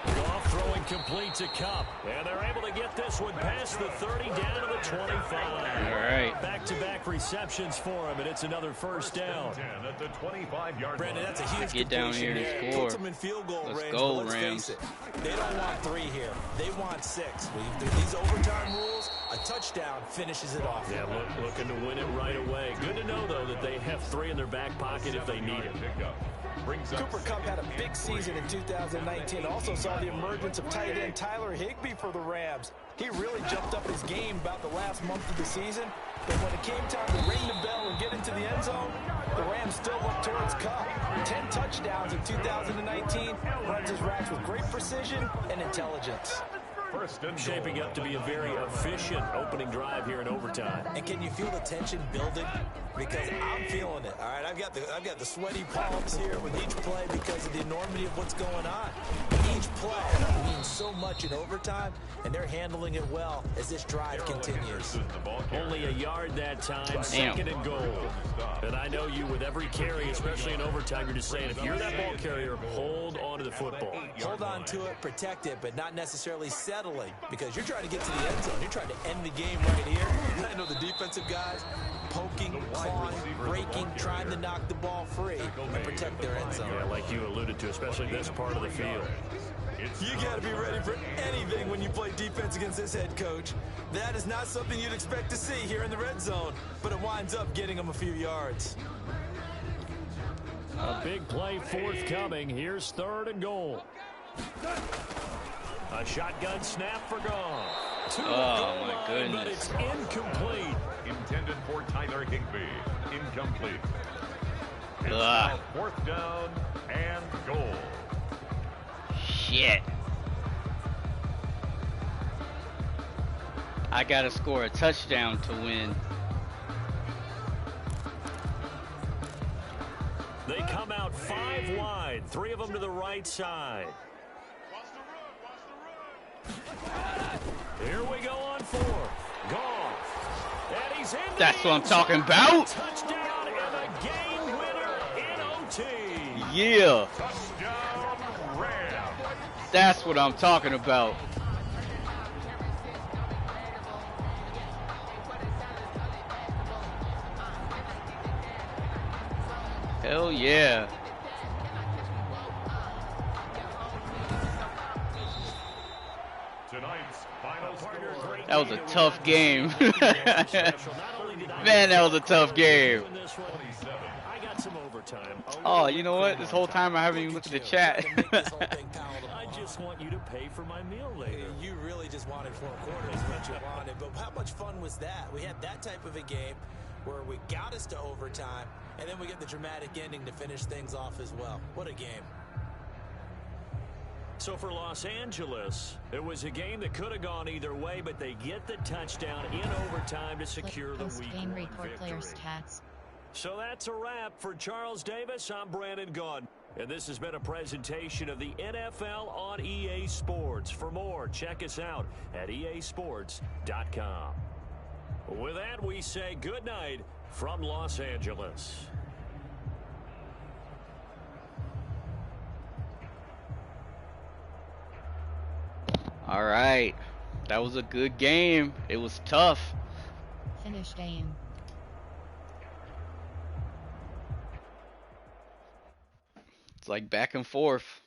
Goff throwing complete to Kupp. And they're able to get this one past the 30 down to the 25. All right. Back-to-back receptions for him, and it's another 1st down. At the 25-yard Brandon, that's a huge Get down here and score. Puts them in field goal Let's range, go, but let's Rams. face it, they don't want 3 here. They want 6. Through these overtime rules, a touchdown finishes it off. Yeah, looking to win it right away. Good to know, though, that they have 3 in their back pocket if they need it. Cooper Kupp had a big season in 2019. Also saw the emergence of tight end Tyler Higbee for the Rams. He really jumped up his game about the last month of the season. But when it came time to ring the bell and get into the end zone, The Rams still look towards Cup. 10 touchdowns in 2019. Runs his routes with great precision and intelligence. Shaping up to be a very efficient opening drive here in overtime. And can you feel the tension building? Because I'm feeling it. All right, I've got the sweaty palms here with each play because of the enormity of what's going on. Each play means so much in overtime, and they're handling it well as this drive continues. Only a yard that time, second and goal. And I know you with every carry, especially in overtime, you're just saying if you're that ball carrier, hold on to the football. Hold on to it, protect it, but not necessarily settling because you're trying to get to the end zone. You're trying to end the game right here. I know the defensive guys poking, clawing, breaking, trying to knock the ball free and protect their end zone. Yeah, like you alluded to, especially this part of the field. You got to be ready for anything when you play defense against this head coach. That is not something you'd expect to see here in the red zone, but it winds up getting them a few yards. A big play forthcoming. Here's third and goal. A shotgun snap for gone. Oh, my goodness. But it's incomplete. Intended for Tyler Higbee. Incomplete. It's now fourth down and goal. Shit. I gotta score a touchdown to win. They come out 5 wide, 3 of them to the right side. Here we go on 4. Gone. And he's in. That's what I'm talking about. Touchdown and a game winner in OT. Yeah. Touchdown, Rams. That's what I'm talking about. Hell yeah. Tonight's final score. That was a tough game. Man, that was a tough game. Oh, you know what? This whole time I haven't even looked at the chat. I just want you to pay for my meal later. You really just wanted 4 quarters, what you wanted. But how much fun was that? We had that type of a game where we got us to overtime, and then we get the dramatic ending to finish things off as well. What a game. So for Los Angeles, it was a game that could have gone either way, but they get the touchdown in overtime to secure the week 1 victory. Players' stats. So that's a wrap for Charles Davis. I'm Brandon Gunn. And this has been a presentation of the NFL on EA Sports. For more, check us out at easports.com. With that, we say good night from Los Angeles. All right. That was a good game. It was tough. Finish game. It's like back and forth.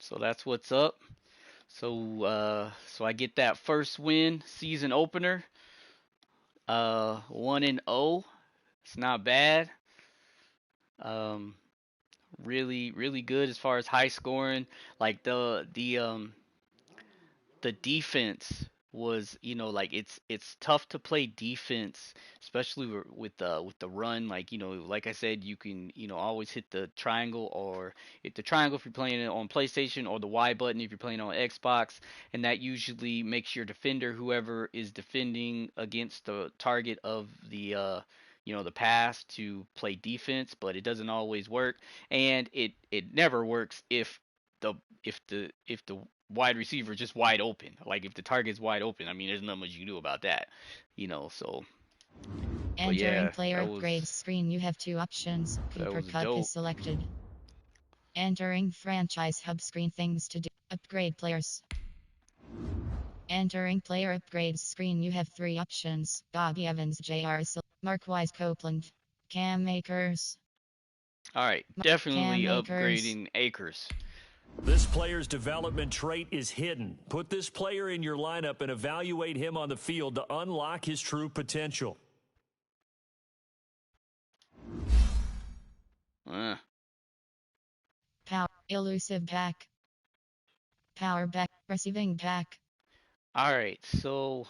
So that's what's up. So I get that first win, season opener. 1-0. It's not bad. Really good as far as high scoring. Like the defense was, like it's tough to play defense, especially with the run. Like, like I said, you can, always hit the triangle, or hit the triangle if you're playing it on PlayStation, or the Y button if you're playing on Xbox, and that usually makes your defender, whoever is defending against the target of the the pass, to play defense, but it doesn't always work, and it never works if the wide receiver is just wide open. Like, if the target's wide open, I mean, there's not much you can do about that, so. Entering player upgrades screen, you have 2 options. Cooper Cup is selected. Entering franchise hub screen, things to do. Upgrade players. Entering player upgrades screen, you have 3 options. B.O.G Evans, J.R. Marquise Copeland. Cam Akers. Alright, definitely upgrading Akers. This player's development trait is hidden. Put this player in your lineup and evaluate him on the field to unlock his true potential. Power. Elusive back. Power back. Receiving back. Alright, so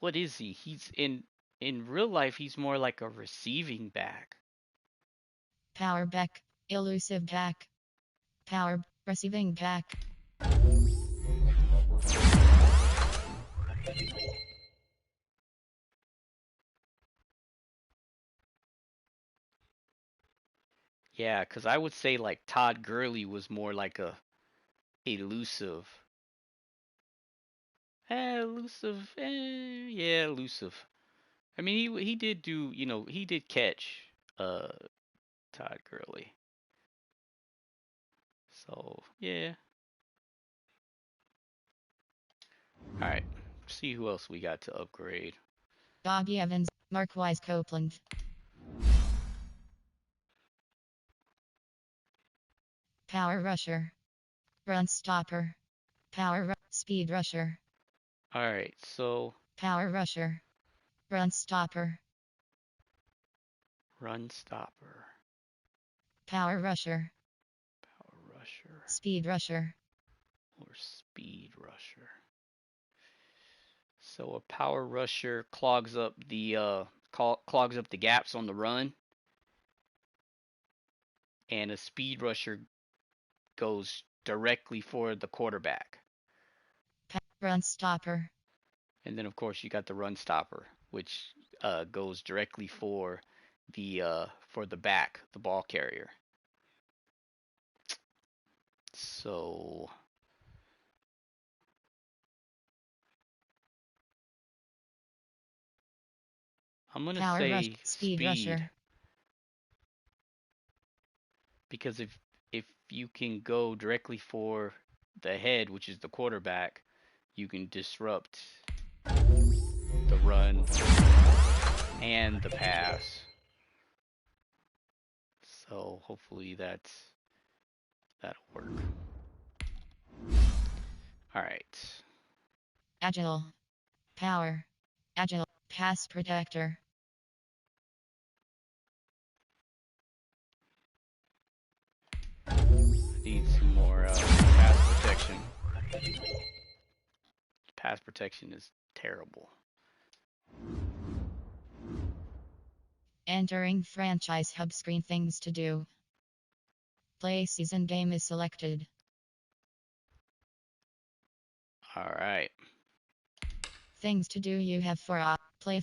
what is he? He's in real life he's more like a receiving back. Power back. Elusive back. Power. Receiving back. Yeah, because I would say like Todd Gurley was more like a elusive. Elusive. Yeah, elusive. I mean, he did do, he did catch Todd Gurley. So, yeah. All right. See who else we got to upgrade. B.O.G Evans, Marquise Copeland. Power rusher. Run stopper. Speed rusher. All right, so power rusher. Run stopper. Run stopper. Power rusher. Power rusher. Speed rusher. Or speed rusher. So a power rusher clogs up the gaps on the run, and a speed rusher goes directly for the quarterback. Run stopper. And then of course you got the run stopper, which goes directly for the back, the ball carrier. So I'm gonna say speed rusher. Because if you can go directly for the head, which is the quarterback, you can disrupt the run and the pass. So hopefully that'll work. All right. Agile. Power. Agile. Pass protector. Need some more pass protection. Pass protection is terrible. Entering franchise hub screen. Things to do. Play season game is selected. All right. Things to do you have for play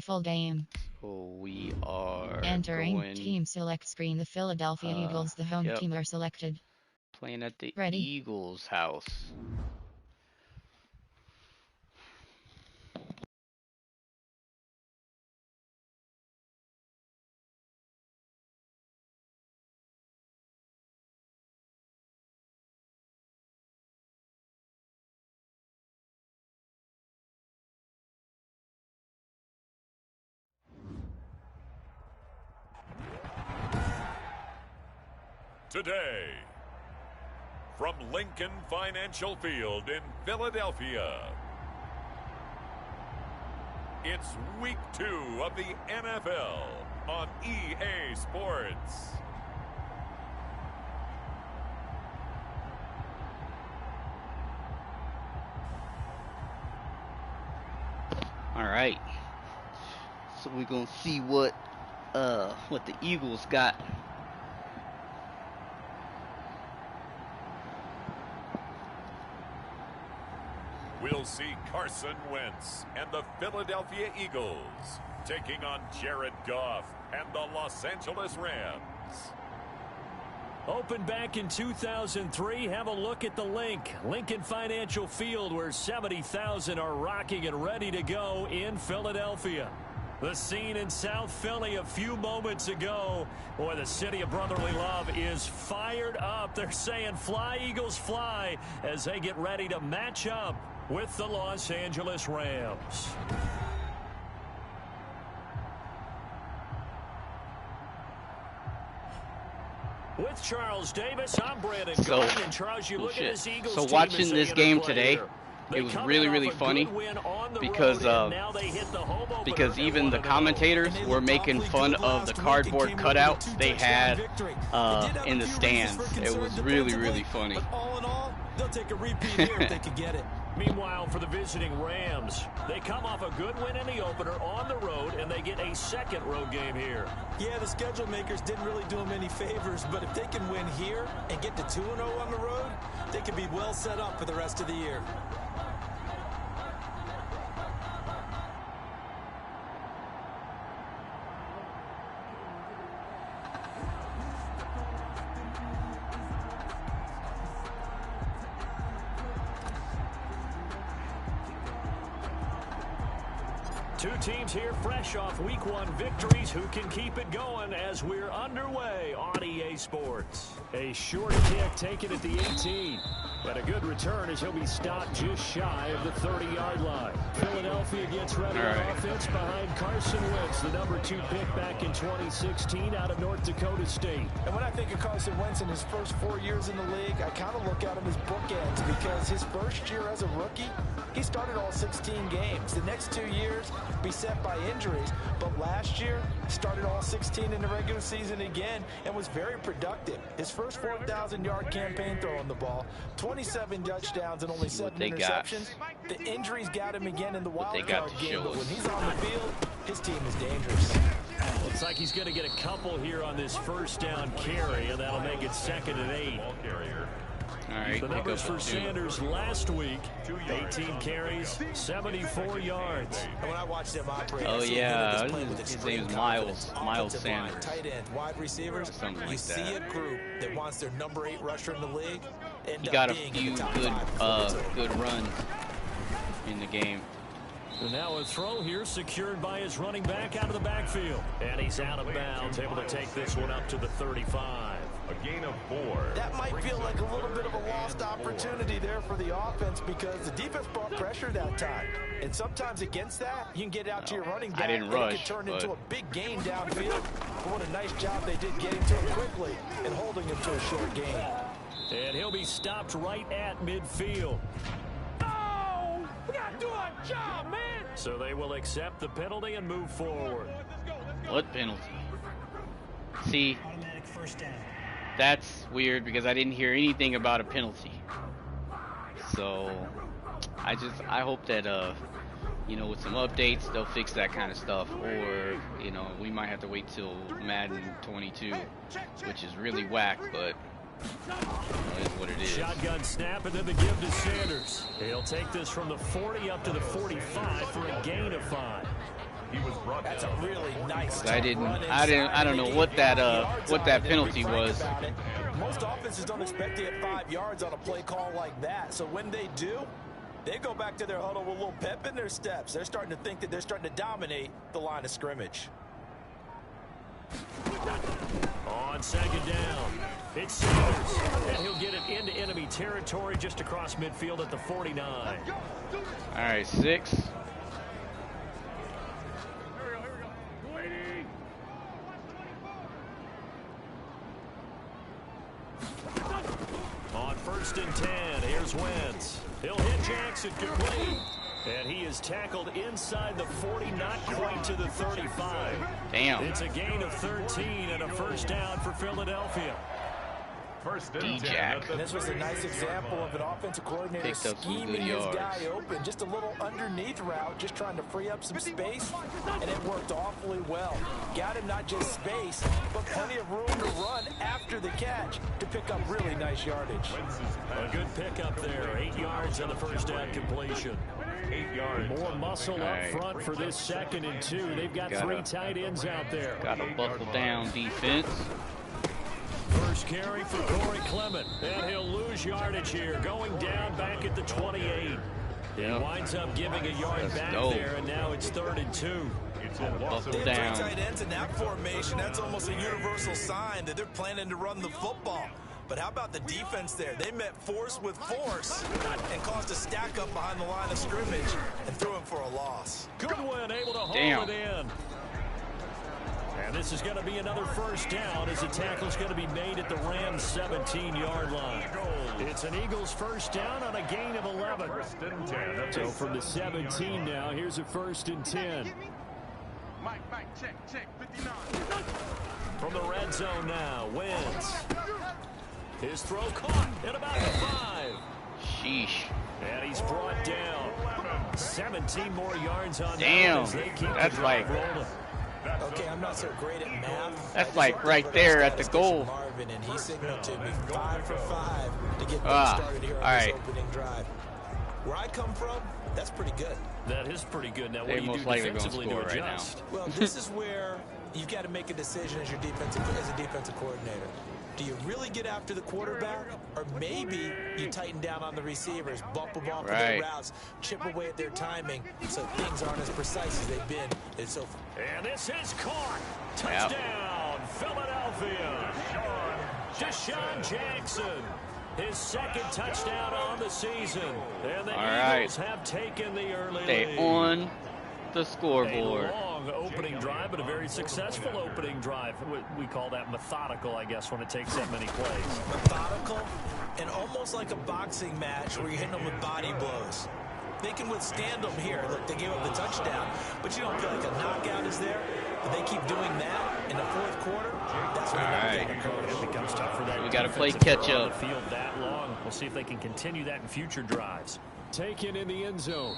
full game. So we are entering team select screen. The Philadelphia Eagles, the home team, are selected. Playing at the Ready. Eagles house. Today, from Lincoln Financial Field in Philadelphia, it's week 2 of the NFL on EA Sports. All right. So we're going to see what the Eagles got. We'll see Carson Wentz and the Philadelphia Eagles taking on Jared Goff and the Los Angeles Rams. Opened back in 2003, have a look at the link. Lincoln Financial Field, where 70,000 are rocking and ready to go in Philadelphia. The scene in South Philly a few moments ago. Boy, the city of brotherly love is fired up. They're saying, "Fly, Eagles, fly," as they get ready to match up with the Los Angeles Rams. With Charles Davis, I'm Brandon Gordon. And Charles, you look at this Eagles team. So watching this game today, it was really, really funny. because even the commentators were making fun of the cardboard cutouts they had in the stands. It was really, really funny. All in all, they'll take a repeat here if they could get it. Meanwhile, for the visiting Rams, they come off a good win in the opener on the road, and they get a second road game here. Yeah, the schedule makers didn't really do them any favors, but if they can win here and get to 2-0 on the road, they can be well set up for the rest of the year. Two teams here fresh off Week 1 victories. Who can keep it going as we're underway on EA Sports? A short kick taken at the 18. But a good return as he'll be stopped just shy of the 30-yard line. Philadelphia gets ready on offense behind Carson Wentz, the number 2 pick back in 2016 out of North Dakota State. And when I think of Carson Wentz in his first 4 years in the league, I kind of look at him as bookends because his first year as a rookie, he started all 16 games. The next 2 years beset by injuries, but last year started all 16 in the regular season again and was very productive. His first 4,000-yard campaign throwing the ball, 27 touchdowns and only 7 interceptions. The injuries got him again in the wild card game, but when he's on the field, his team is dangerous. Looks like he's going to get a couple here on this first down carry, and that'll make it 2nd and 8. All right, the numbers for Sanders last week, 18 carries, 74 yards. And when I watched him operate, his name is Miles Sanders. Tight end, wide receivers, you see a group that wants their number 8 rusher in the league. He got a few good runs in the game. And now a throw here secured by his running back out of the backfield. And he's out of bounds, able to take this one up to the 35. A gain of 4. That might feel like a little bit of a lost opportunity there for the offense because the defense brought pressure that time. And sometimes against that, you can get out to your running back and it can turn into a big gain downfield. But what a nice job they did getting to him quickly and holding him to a short gain. And he'll be stopped right at midfield. Oh, we got to do our job, man. So they will accept the penalty and move forward. What penalty? See, automatic first down. That's weird because I didn't hear anything about a penalty. So I hope that with some updates they'll fix that kind of stuff, or we might have to wait till Madden 22, which is really whack, but it is what it is. Shotgun snap and then the give to Sanders. He'll take this from the 40 up to the 45 for a gain of 5. That's a really nice. I don't know what that penalty was. Most offenses don't expect to get 5 yards on a play call like that. So when they do, they go back to their huddle with a little pep in their steps. They're starting to think that they're starting to dominate the line of scrimmage. On 2nd down, it's Sanders, and he'll get it into enemy territory just across midfield at the 49. All right, 6. On 1st and 10, here's Wentz. He'll hit Jackson complete. And he is tackled inside the 40, not quite to the 35. Damn. It's a gain of 13 and a first down for Philadelphia. First and D-Jack. And this was a nice example of an offensive coordinator scheming his guy open. Just a little underneath route, just trying to free up some space, and it worked awfully well. Got him not just space, but plenty of room to run after the catch to pick up really nice yardage. A good pickup there, 8 yards on the first down completion. 8 yards. More muscle up front for this 2nd and 2. They've got 3 tight ends out there. Got a buckle down defense. First carry for Corey Clement, and he'll lose yardage here, going down back at the 28. He winds up giving a yard back there, and now it's 3rd and 2. Buckle down. 3 tight ends in that formation, that's almost a universal sign that they're planning to run the football. But how about the defense there? They met force with force and caused a stack up behind the line of scrimmage and threw him for a loss. Good win, able to hold it in. And this is going to be another first down as the tackle's going to be made at the Rams' 17-yard line. It's an Eagles first down on a gain of 11. So from the 17 now, here's a 1st and 10. Check, 59. From the red zone now, Wentz. His throw caught at about the 5. Sheesh. And he's brought down. 17 more yards on damn, that's like... Okay, I'm not so great at math. That's like right there at the goal. Marvin, and he signaled to me 5 for 5 to get things started here on this opening drive. Where I come from, that's pretty good. That is pretty good. Now, what do you do defensively to adjust? Right now. Well, this is where you've got to make a decision as a defensive coordinator. Do you really get after the quarterback, or maybe you tighten down on the receivers, bump them off of their routes, chip away at their timing, so things aren't as precise as they've been. And this is caught. Touchdown, Philadelphia. Deshaun Jackson. His 2nd touchdown on the season. And the Eagles have taken the early lead. On the scoreboard. A long opening drive, but a very successful opening drive. We call that methodical, I guess, when it takes that many plays. Methodical and almost like a boxing match where you're hitting them with body blows. They can withstand them here. Look, they gave up the touchdown, but you don't feel like a knockout is there. But they keep doing that in the 4th quarter. That's when it becomes tough for that. We got to play catch up. The field that long. We'll see if they can continue that in future drives. Taken in the end zone.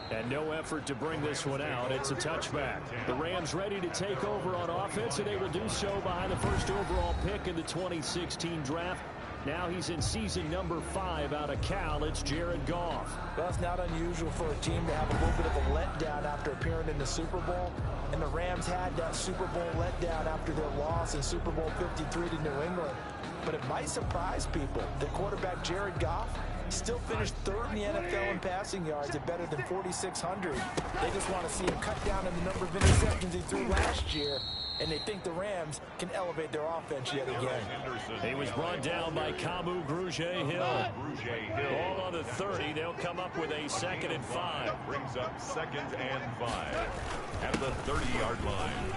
And no effort to bring this one out. It's a touchback. The Rams ready to take over on offense, and they will do so behind the 1st overall pick in the 2016 draft. Now he's in season number 5 out of Cal. It's Jared Goff. Well, it's not unusual for a team to have a little bit of a letdown after appearing in the Super Bowl. And the Rams had that Super Bowl letdown after their loss in Super Bowl 53 to New England. But it might surprise people that quarterback Jared Goff still finished 3rd in the NFL in passing yards at better than 4,600. They just want to see him cut down on the number of interceptions he threw last year, and they think the Rams can elevate their offense yet again. He was brought down by Kamu Grugier-Hill. Ball on the 30. They'll come up with a 2nd and 5. That brings up 2nd and 5 at the 30-yard line.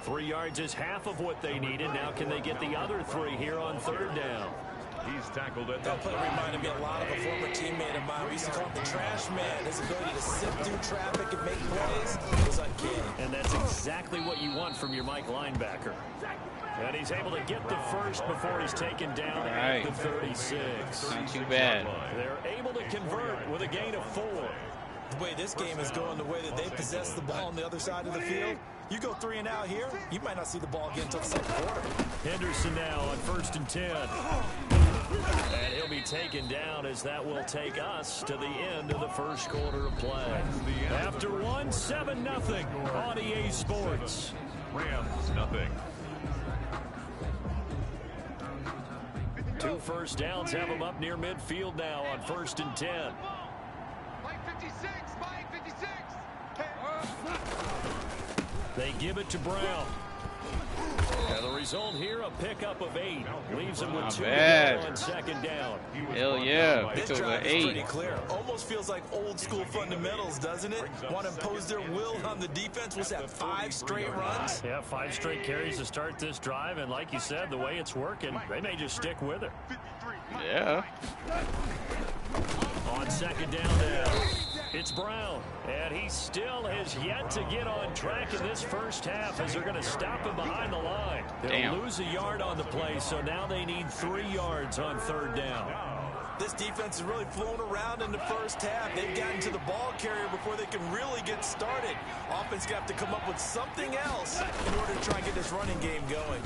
3 yards is half of what they needed. Now can they get the other 3 here on 3rd down? He's tackled at that play reminded me a lot of a former teammate of mine. We used to call him the trash man. His ability to sift through traffic and make plays was uncanny. And that's exactly what you want from your Mike linebacker. And he's able to get the 1st before he's taken down at the 36. Not too bad. They're able to convert with a gain of 4. The way this game is going, the way that they possess the ball on the other side of the field, you go 3 and out here, you might not see the ball again until the 2nd quarter. Henderson now on 1st and 10. And he'll be taken down as that will take us to the end of the 1st quarter of play. After 1, 7-0 on EA Sports. Rams, nothing. 2 first downs have them up near midfield now on 1st and 10. Mike 56, Mike 56. They give it to Brown. And the result here, a pickup of 8. Leaves him with 2 to go on 2nd down. Hell yeah. This drive is pretty clear. Almost feels like old school fundamentals, doesn't it? Want to impose their will on the defense. What's that, 5 straight runs? Yeah, 5 straight carries to start this drive. And like you said, the way it's working, they may just stick with it. Yeah. On 2nd down now, it's Brown. And he still has yet to get on track in this first half as they're going to stop him behind the line. They'll lose a yard on the play, so now they need 3 yards on 3rd down. This defense is really flown around in the first half. They've gotten to the ball carrier before they can really get started. Offense got to come up with something else in order to try and get this running game going.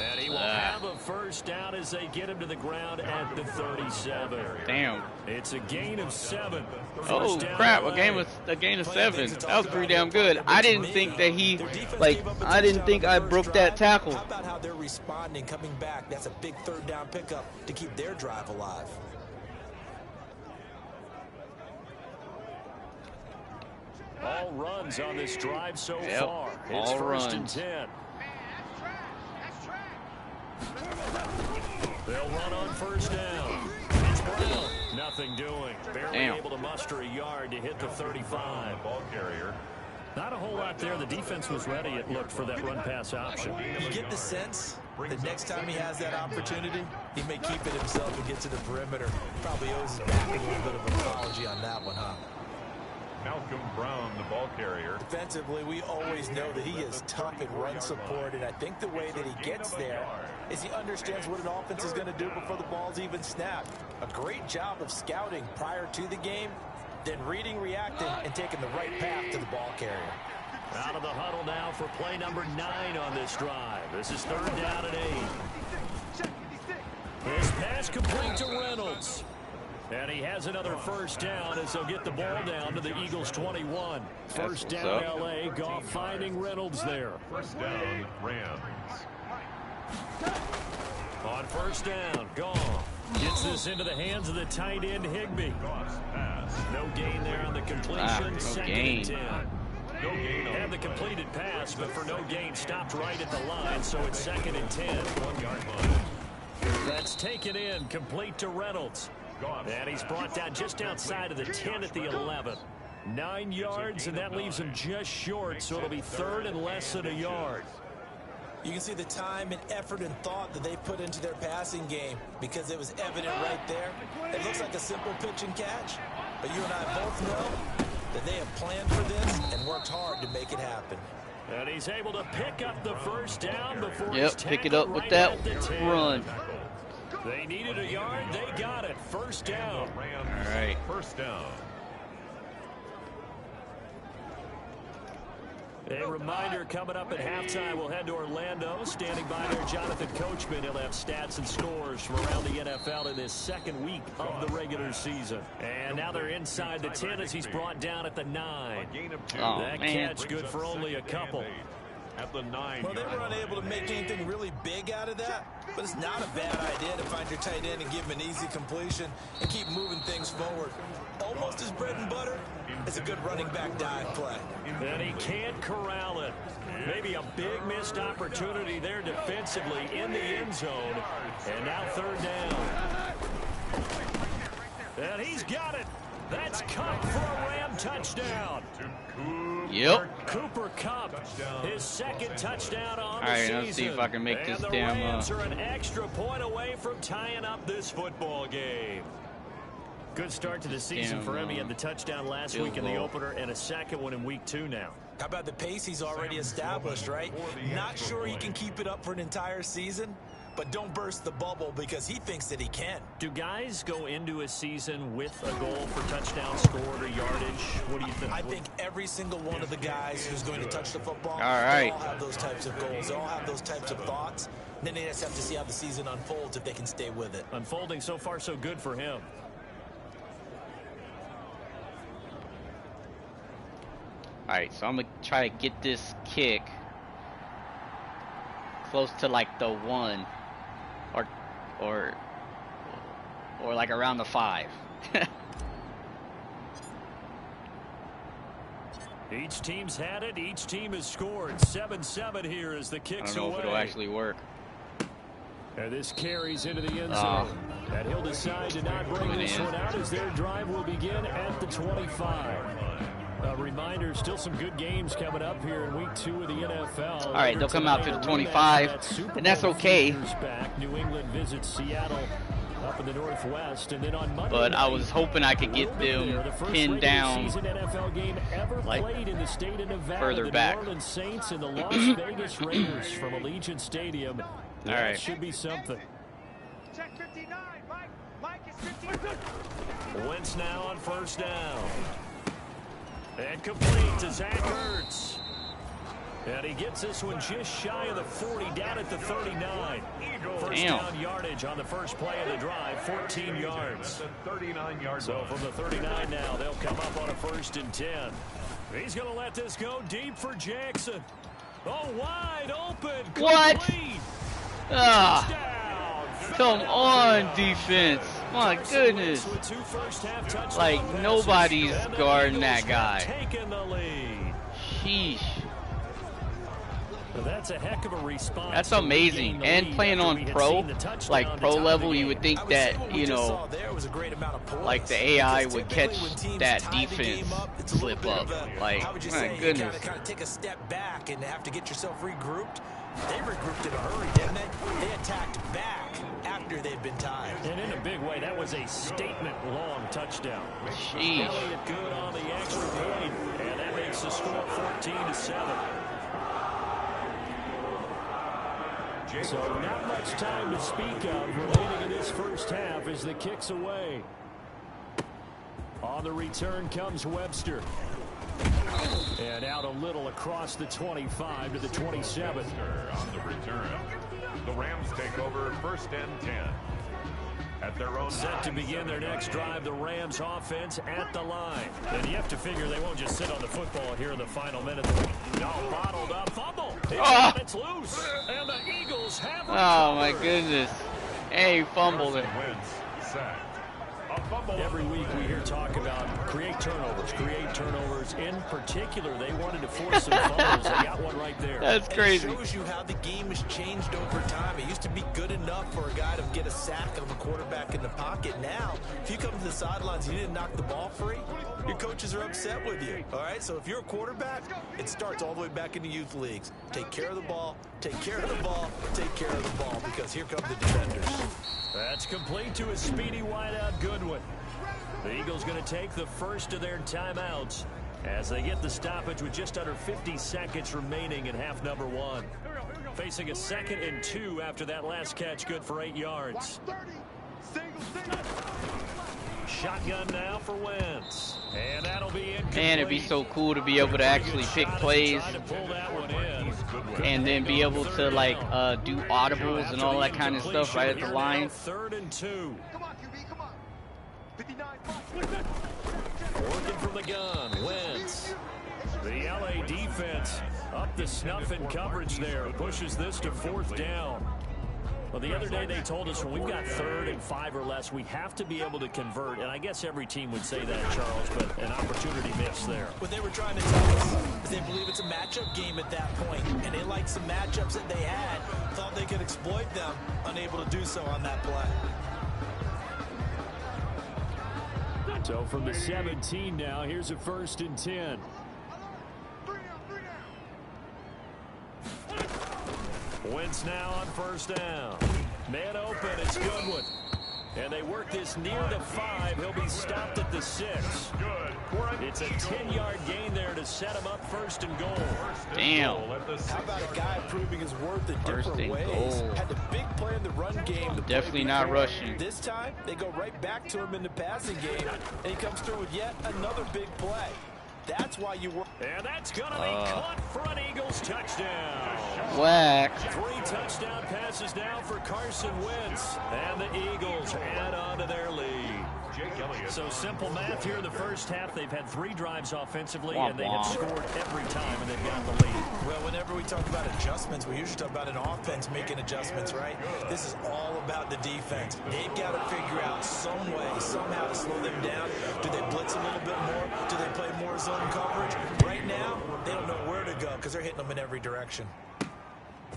And he will have a first down as they get him to the ground at the 37. Damn. It's a gain of 7. Oh crap! A gain of 7. That was pretty damn good. I didn't think that I didn't think I broke that tackle. How about how they're responding, coming back? That's a big 3rd down pickup to keep their drive alive. All runs on this drive so far. It's all 1st runs. and 10. They'll run on 1st down. It's Brown. Nothing doing. Barely able to muster a yard to hit the 35. Ball carrier. Not a whole lot there. The defense was ready, it looked, for that run-pass option. You get the sense that next time he has that opportunity, he may keep it himself and get to the perimeter. Probably owes his back a little bit of an apology on that one, huh? Malcolm Brown, the ball carrier. Defensively, we always know that he is tough in run support, and I think the way that he gets there is he understands what an offense is going to do before the ball's even snapped. A great job of scouting prior to the game, then reading, reacting, and taking the right path to the ball carrier. Out of the huddle now for play number 9 on this drive. This is 3rd down and 8. His pass complete to Reynolds. And he has another first down as they'll get the ball down to the Eagles 21. First down L.A. Goff finding Reynolds there. First down, Rams. On first down, Goff gets this into the hands of the tight end Higbee. No gain there on the completion. Second and 10. No gain on Had the completed pass, but for no gain, stopped right at the line, so it's 2nd and 10. 1 yard line. That's taken in, complete to Reynolds. And he's brought down just outside of the 10 at the 11. 9 yards, and that leaves him just short, so it'll be 3rd and less than a yard. You can see the time and effort and thought that they put into their passing game because it was evident right there. It looks like a simple pitch and catch, but you and I both know that they have planned for this and worked hard to make it happen. And he's able to pick up the first down before he's pick it up with that run. They needed a yard. They got it. First down. All right. First down. A reminder, coming up at halftime, we'll head to Orlando. Standing by there, Jonathan Coachman. He'll have stats and scores from around the NFL in this 2nd week of the regular season. And now they're inside the 10 as he's brought down at the 9. That catch good for only a couple. At the 9. Well, they were unable to make anything really big out of that, but it's not a bad idea to find your tight end and give him an easy completion and keep moving things forward. Almost his bread and butter is a good running back dive play. And he can't corral it. Maybe a big missed opportunity there defensively in the end zone. And now 3rd down. And he's got it. That's Kupp for a Ram touchdown. Yep. Cooper Kupp, his 2nd touchdown on the season. All right, let's see if I can make this and damn. The Rams are an extra point away from tying up this football game. Good start to the season for him. He had the touchdown last week in the opener and a 2nd one in week 2 now. How about the pace he's already established, right? Not sure he can keep it up for an entire season, but don't burst the bubble because he thinks that he can. Do guys go into a season with a goal for touchdown scored or yardage? What do you think? I think every single one of the guys who's going to touch the football, they all have those types of goals. They all have those types of thoughts. Then they just have to see how the season unfolds if they can stay with it. Unfolding so far so good for him. All right, so I'm going to try to get this kick close to like the 1 or like around the 5. Each team's had it. Each team has scored. 7-7 here as the kick's away. I don't know if it'll actually work. And this carries into the end zone. And he'll decide to not bring this one out as their drive will begin at the 25. A reminder, still some good games coming up here in week 2 of the NFL. All right, they'll come out to the 25, and that's okay. New England visits Seattle up in the Northwest, and then on Monday but I was hoping I could get them pinned down NFL game ever like played in the state of Nevada, further back. The New Orleans Saints and the Las Vegas Raiders from Allegiant Stadium. All right, should be something. Check 59, Mike is 59. Wentz now on first down. And complete to Zach Ertz. And he gets this one just shy of the 40, down at the 39. First down yardage on the first play of the drive, 14 yards. 39-yard so from the 39 now, they'll come up on a 1st and 10. He's going to let this go deep for Jackson. Oh, wide open. Complete. What? Come on, defense. My goodness. Like, nobody's guarding that guy. Sheesh. That's a heck of a response. That's amazing. And playing on pro, like pro level, you would think that, you know, like the AI would catch that defense slip up. Like, my goodness. Kind of take a step back and have to get yourself regrouped. They regrouped in a hurry, didn't they? They attacked back after they'd been tied. And in a big way, that was a statement-long touchdown. Sheesh. Elliott good on the extra point, and that makes the score 14-7. So not much time to speak of remaining in this first half as the kick's away. On the return comes Webster. And out a little across the 25 to the 27. On the return, the Rams take over 1st and 10. At their own set to begin their next drive, the Rams offense at the line. And you have to figure they won't just sit on the football here in the final minute. No, bottled up, fumble. It's loose. And the Eagles have it. Oh, my goodness. Hey, fumbled it. Every week we hear talk about create turnovers. In particular, they wanted to force some fumbles. They got one right there. That's crazy. It shows you how the game has changed over time. It used to be good enough for a guy to get a sack of a quarterback in the pocket. Now, if you come to the sidelines and you didn't knock the ball free, your coaches are upset with you. All right, so if you're a quarterback, it starts all the way back in the youth leagues. Take care of the ball, take care of the ball, take care of the ball, because here come the defenders. That's complete to a speedy wideout Goodwin. The Eagles going to take the first of their timeouts as they get the stoppage with just under 50 seconds remaining in half number 1. Facing a 2nd and 2 after that last catch, good for 8 yards. Shotgun now for Wentz. And that'll be incomplete. Man, it'd be so cool to be able to actually pick plays and then be able to, like, do audibles and all that kind of stuff right at the line. 3rd and 2. Working from the gun, Wentz. The LA defense up the snuff in coverage there. Pushes this to 4th down. Well, the other day they told us when we've got 3rd and 5 or less, we have to be able to convert. And I guess every team would say that, Charles, but an opportunity missed there. What they were trying to tell us is they believe it's a matchup game at that point, and they liked some matchups that they had, thought they could exploit them, unable to do so on that play. So from the 17 now, here's a 1st and 10. Wentz now on 1st down. Man open, it's Goodwin. And they work this near the 5. He'll be stopped at the 6. It's a 10-yard gain there to set him up 1st and goal. Damn. How about a guy proving his worth in different ways? Had the big play in the run game. Definitely not rushing. This time, they go right back to him in the passing game, and he comes through with yet another big play. That's why you work. And that's going to be caught for an Eagles touchdown. Whack. 3 touchdown passes now for Carson Wentz. And the Eagles add on to their lead. So simple math here in the first half. They've had 3 drives offensively, and they have scored every time, and they've got the lead. Well, whenever we talk about adjustments, we usually talk about an offense making adjustments, right? This is all about the defense. They've got to figure out some way, somehow to slow them down. Do they blitz a little bit more? Do they play more zone coverage? Right now, they don't know where to go because they're hitting them in every direction.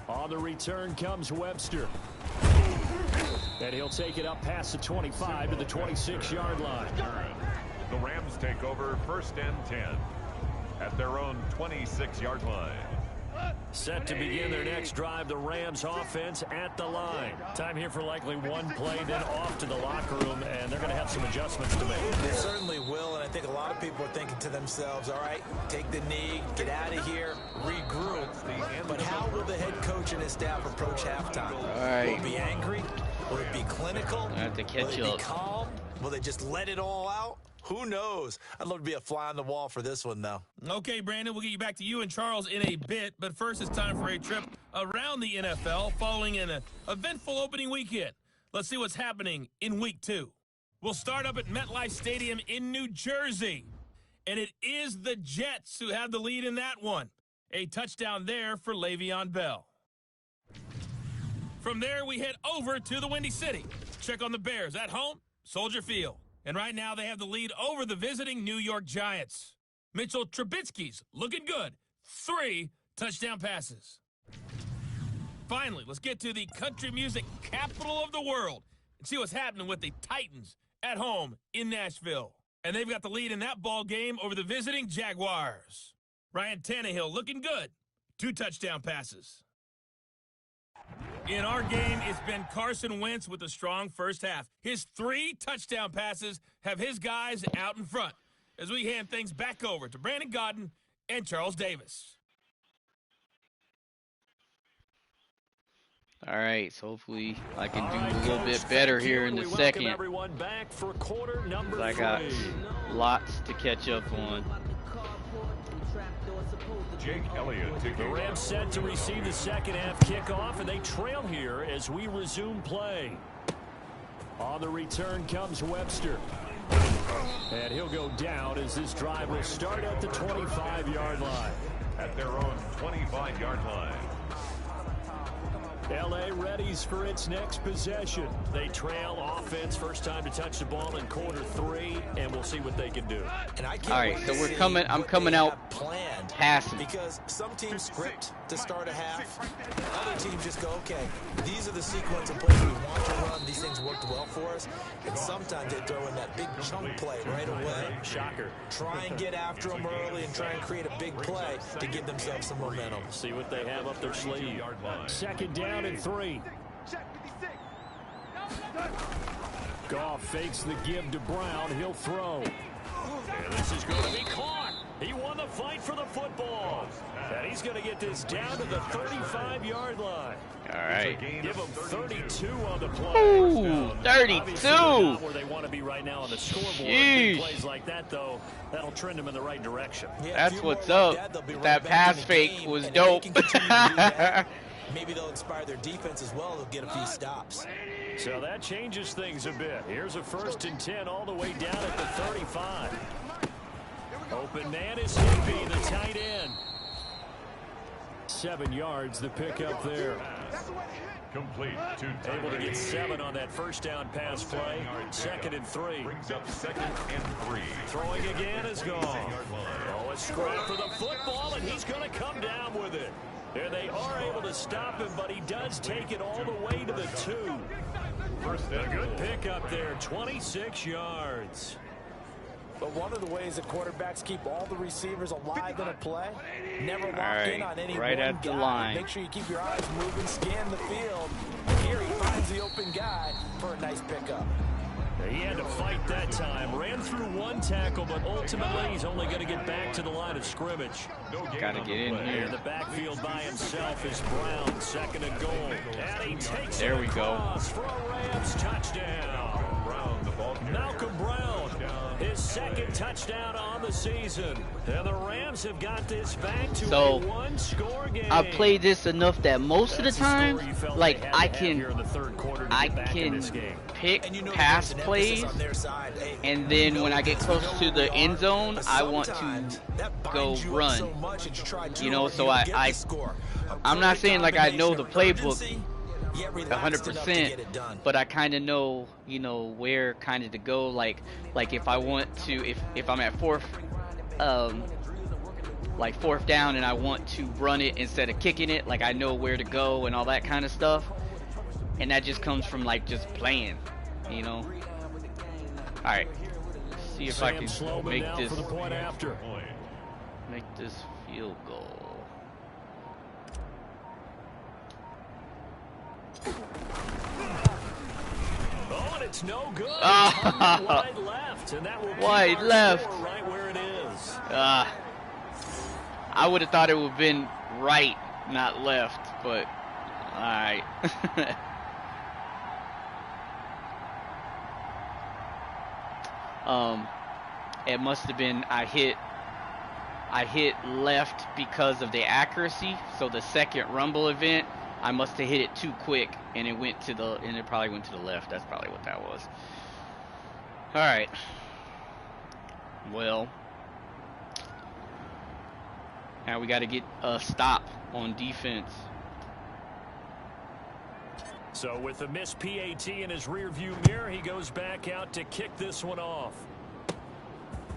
On the return comes Webster. And he'll take it up past the 25 to the 26-yard line. The Rams take over 1st and 10 at their own 26-yard line. Set to begin their next drive, the Rams offense at the line. Time here for likely one play, then off to the locker room, and they're going to have some adjustments to make. They certainly will, and I think a lot of people are thinking to themselves, all right, take the knee, get out of here, regroup. But how will the head coach and his staff approach halftime? All right. Will it be angry? Will it be clinical? I have to catch Will it up. be calm? Will they just let it all out? Who knows? I'd love to be a fly on the wall for this one, though. Okay, Brandon, we'll get you back to you and Charles in a bit. But first, it's time for a trip around the NFL following an eventful opening weekend. Let's see what's happening in Week 2. We'll start up at MetLife Stadium in New Jersey. And it is the Jets who have the lead in that one. A touchdown there for Le'Veon Bell. From there, we head over to the Windy City. Check on the Bears at home, Soldier Field. And right now, they have the lead over the visiting New York Giants. Mitchell Trubisky's looking good. 3 touchdown passes. Finally, let's get to the country music capital of the world and see what's happening with the Titans at home in Nashville. And they've got the lead in that ball game over the visiting Jaguars. Ryan Tannehill looking good. 2 touchdown passes. In our game, it's been Carson Wentz with a strong first half. His 3 touchdown passes have his guys out in front as we hand things back over to Brandon Gaudin and Charles Davis. All right, so hopefully I can do a little bit better here in the second. I got lots to catch up on. Jake Elliott. The Rams set to receive the second half kickoff, and they trail here as we resume play. On the return comes Webster. And he'll go down as this drive will start at the 25-yard line. At their own 25-yard line. L.A. readies for its next possession. They trail offense, first time to touch the ball in quarter 3, and we'll see what they can do. And I can't All right, so I'm coming out planned passing. Because some teams script to start a half, other teams just go, okay, these are the sequence of plays we want to run. These things worked well for us, and sometimes they throw in that big chunk play right away. Shocker. Try and get after them early and try and create a big play to give themselves some momentum. See what they have up their sleeve. Second down and 3. Goff fakes the give to Brown. He'll throw. And this is going to be caught. He won the fight for the football. And he's going to get this down to the 35-yard line. All right. Give him 32 on the play. Ooh, 32. Not where they want to be right now on the scoreboard. Big plays like that, though, that'll trend them in the right direction. Yeah, that's what's up. That pass fake was dope. Maybe they'll inspire their defense as well. They'll get a few stops. So that changes things a bit. Here's a 1st and 10 all the way down at the 35. Open man is Higbee, the tight end. 7 yards, the pickup there. Complete. Able to get 7 on that first down pass play. 2nd and 3. Brings up 2nd and 3. Throwing again is gone. Oh, a scrap for the football, and he's going to come down with it. There they are able to stop him, but he does take it all the way to the 2. A good pickup there, 26 yards. But one of the ways that quarterbacks keep all the receivers alive in a play, never lock in on any right one at the guy. line. Make sure you keep your eyes moving, scan the field. And here he finds the open guy for a nice pickup. He had to fight that time. Ran through 1 tackle, but ultimately he's only going to get back to the line of scrimmage. Got to get in here. In the backfield by himself is Brown, 2nd and goal. And he takes there we go. For a Rams touchdown. Brown, the ball carrier. Malcolm Brown, his 2nd touchdown on the season. And the Rams have got this back to a 1-score game. I played this enough that most of the time, like I can pick pass plays, and then when I get close to the end zone, I want to go run. You know, so I'm not saying like I know the playbook 100%, but I kind of know, you know, where kind of to go. Like if I want to, if I'm at 4th down and I want to run it instead of kicking it, like I know where to go and all that kind of stuff. And that just comes from like just playing, you know. All right, let's see if I can make this field goal. Oh, and it's no good. Wide left, and that will wide left. Right where it is. I would have thought it would have been right, not left, but all right. It must have been I hit left because of the accuracy. So the second rumble event, I must have hit it too quick, and it probably went to the left. That's probably what that was. All right. Well, now we got to get a stop on defense. So with the missed PAT in his rearview mirror, he goes back out to kick this one off.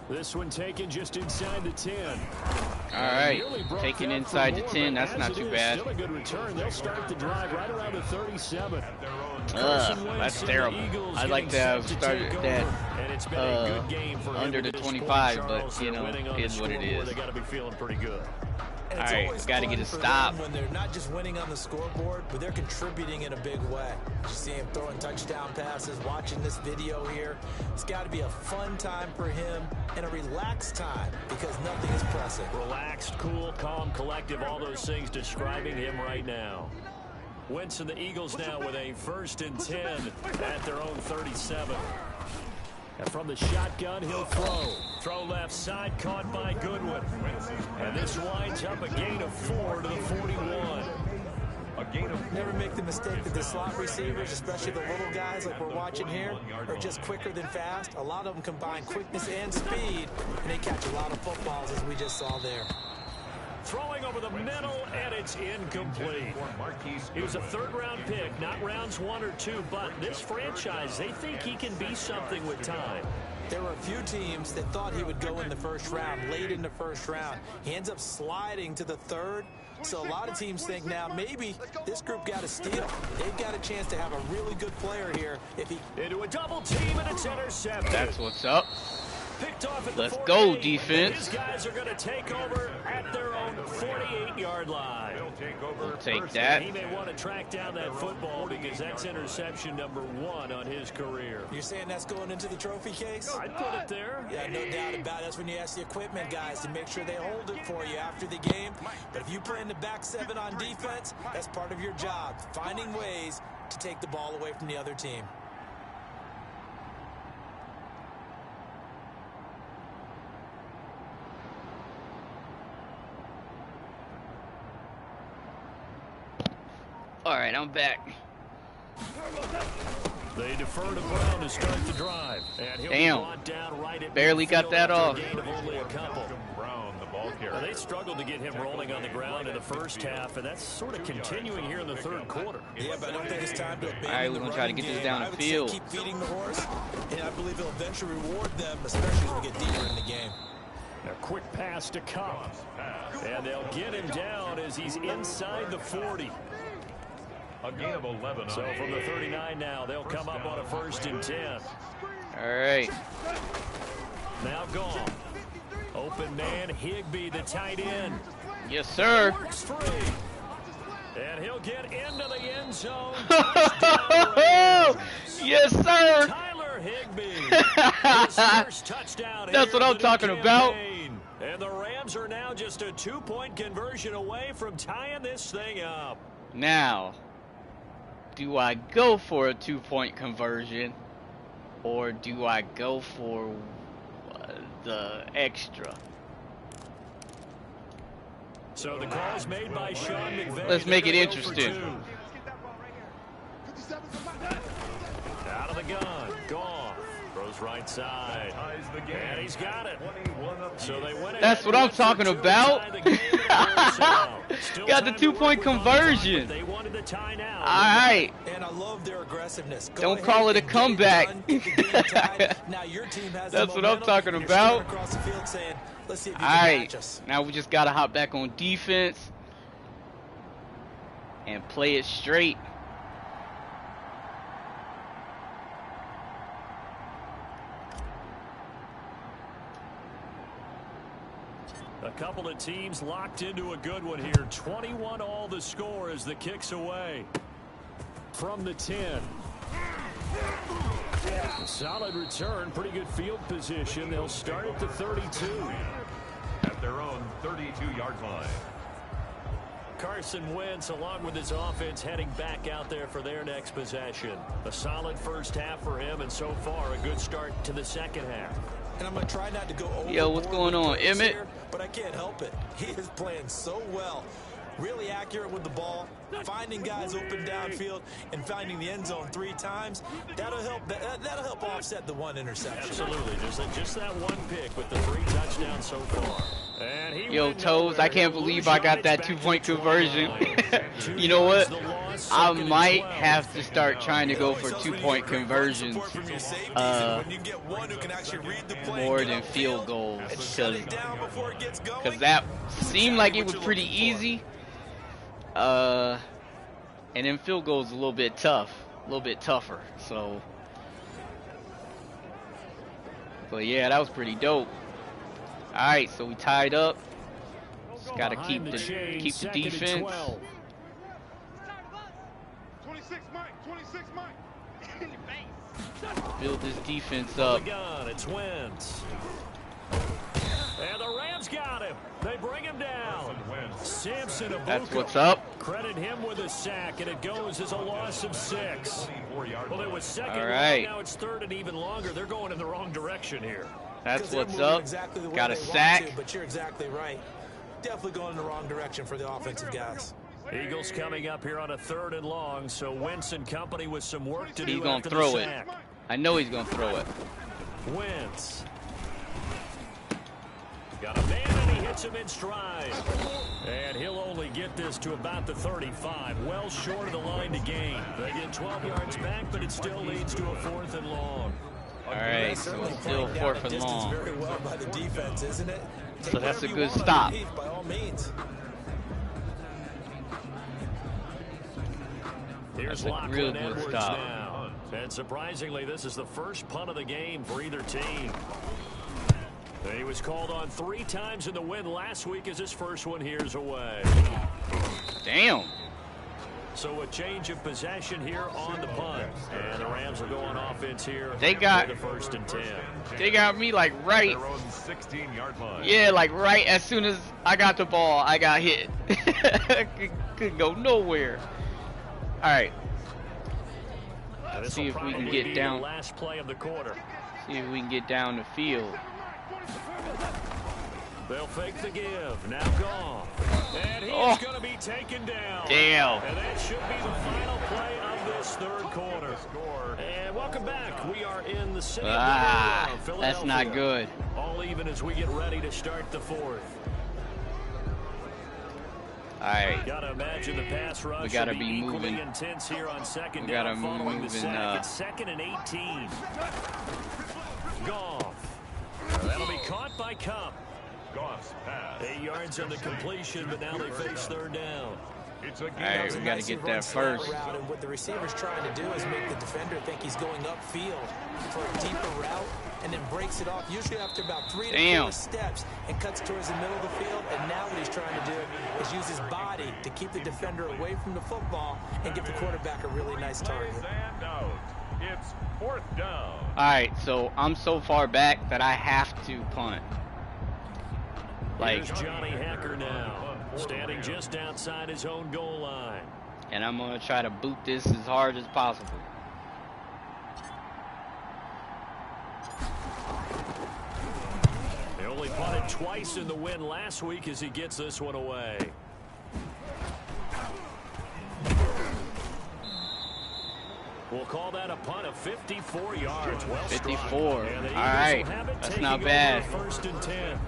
This one taken just inside the 10. All right, taken inside the 10. That's not too bad. Still a good return. They'll start the drive right around the 37. That's terrible. I'd like to have started that under the 25, but you know, it is what it is. They got to be feeling pretty good. All right, got to get a stop. When they're not just winning on the scoreboard, but they're contributing in a big way. You see him throwing touchdown passes, watching this video here. It's got to be a fun time for him and a relaxed time because nothing is pressing. Relaxed, cool, calm, collective, all those things describing him right now. Wentz and the Eagles now with a 1st and 10 at their own 37. And from the shotgun, he'll throw. Throw left side, caught by Goodwin. And this winds up a gain of 4 to the 41. Never make the mistake that the slot receivers, especially the little guys like we're watching here, are just quicker than fast. A lot of them combine quickness and speed, and they catch a lot of footballs, as we just saw there. Throwing over the middle, and it's incomplete. He was a 3rd-round pick, not rounds 1 or 2, but this franchise, they think he can be something with time. There were a few teams that thought he would go in the 1st round, late in the 1st round. He ends up sliding to the 3rd. So a lot of teams think now maybe this group got a steal. They've got a chance to have a really good player here. If he into a double team, and it's intercepted. That's what's up. Picked off at the Let's go, defense. These guys are going to take over at their own 48-yard line. We'll take that. He may want to track down that football because that's interception number 1 on his career. You're saying that's going into the trophy case? I'd put it there. Yeah, no doubt about it. That's when you ask the equipment guys to make sure they hold it for you after the game. But if you play in the back 7 on defense, that's part of your job, finding ways to take the ball away from the other team. All right, I'm back. They defer to Brown to start the drive. And he'll Damn. be brought down right at Barely got that off. Gain of only a couple. Well, they struggled to get him rolling on the ground in the 1st half, and that's sort of continuing here in the 3rd quarter. Yeah, but I don't think it's time to abandon All right, we're going to try to get this down the field. Keep feeding the horse, and I believe he'll eventually reward them, especially as we get deeper in the game. A quick pass to Cup. And they'll get him down as he's inside the 40. A gain of 11. So from the 39 now, they'll come up on a 1st and 10. All right. Now gone. Open man, Higbee, the tight end. Yes, sir. Works free. And he'll get into the end zone. Yes, sir. Tyler Higbee. His first touchdown. That's what I'm talking about. And the Rams are now just a 2-point conversion away from tying this thing up. Now, do I go for a 2-point conversion or do I go for the extra? So the call's made by Sean McVay. Let's make it interesting. Out of the gun. Gone. Throws right side. And he's got it. So they went. That's what I'm talking about. Got the 2-point conversion. They wanted the tie now. All right. And I love their aggressiveness. Don't call it a comeback. Now your team has That's what I'm talking about. Across the field saying, let's see if you All can right. match us. Now we just got to hop back on defense and play it straight. A couple of teams locked into a good one here. 21 all the score as the kick's away. From the 10. Solid return, pretty good field position. They'll start at the 32. At their own 32-yard line. Carson Wentz, along with his offense, heading back out there for their next possession. A solid 1st half for him, and so far a good start to the 2nd half. And I'm going to try not to go over. Yo, what's going on, Emmett? Here, but I can't help it. He is playing so well. Really accurate with the ball, finding guys open downfield, and finding the end zone 3 times. That'll help offset the 1 interception. Absolutely. Just that one pick with the 3 touchdowns so far. Yo, Toes, I can't believe I got that 2-point conversion. You know what? I might have to start trying to go for 2-point conversions more than field goals, because that seemed like it was pretty easy. And then field goals a little bit tougher. So, but yeah, that was pretty dope. All right, so we tied up. Just gotta keep the defense. 26 Mike. Build this defense up. It's Wentz. And the Rams got him. They bring him down. Samson Abuka. That's what's up. Credit him with a sack, and it goes as a loss of 6. Well, it was second. All right. Now it's third and even longer. They're going in the wrong direction here. That's what's up. Exactly got a sack. but you're exactly right. Definitely going in the wrong direction for the offensive guys. Eagles coming up here on a 3rd and long, so Wentz and company with some work to do. He's going to throw it. I know he's going to throw it. Wentz. Got a man, and he hits him in stride. And he'll only get this to about the 35. Well short of the line to gain. They get 12 yards back, but it still leads to a 4th and long. All right, so it's still 4th and long. Very well by the defense, isn't it? So that's a good stop. By all means. Here's a real good stop. Now. And surprisingly, this is the first punt of the game for either team. He was called on 3 times in the win last week as his first one here's away. Damn. So a change of possession here on the punt. And the Rams are going offense here. They got the 1st and 10. They got me like right. Yeah, like right as soon as I got the ball, I got hit. Couldn't go nowhere. All right. Let's see if we can get down. Last play of the quarter. See if we can get down the field. They'll fake the give. Now gone. And he's going to be taken down. Damn. And that should be the final play of this 3rd quarter. And welcome back. We are in the city of Philadelphia. That's not good. All even as we get ready to start the 4th. All right. Gotta imagine the pass rush. We gotta be moving. Intense here on 2nd we gotta down move following the sack. It's 2nd and 18. Goff. That'll be caught by Cup. Goff's pass. 8 yards on the completion, but now they face 3rd down. All right, we got to get that first. And what the receiver's trying to do is make the defender think he's going upfield for a deeper route, and then breaks it off usually after about 3 to 4 steps and cuts towards the middle of the field. And now what he's trying to do is use his body to keep the defender away from the football and give the quarterback a really nice target. It's 4th down. All right, so I'm so far back that I have to punt. Here's Johnny Hacker now, standing just outside his own goal line. And I'm going to try to boot this as hard as possible. He only punted twice in the win last week as he gets this one away. We'll call that a punt of 54 yards. Well 54. All right. That's not bad. 1st and 10.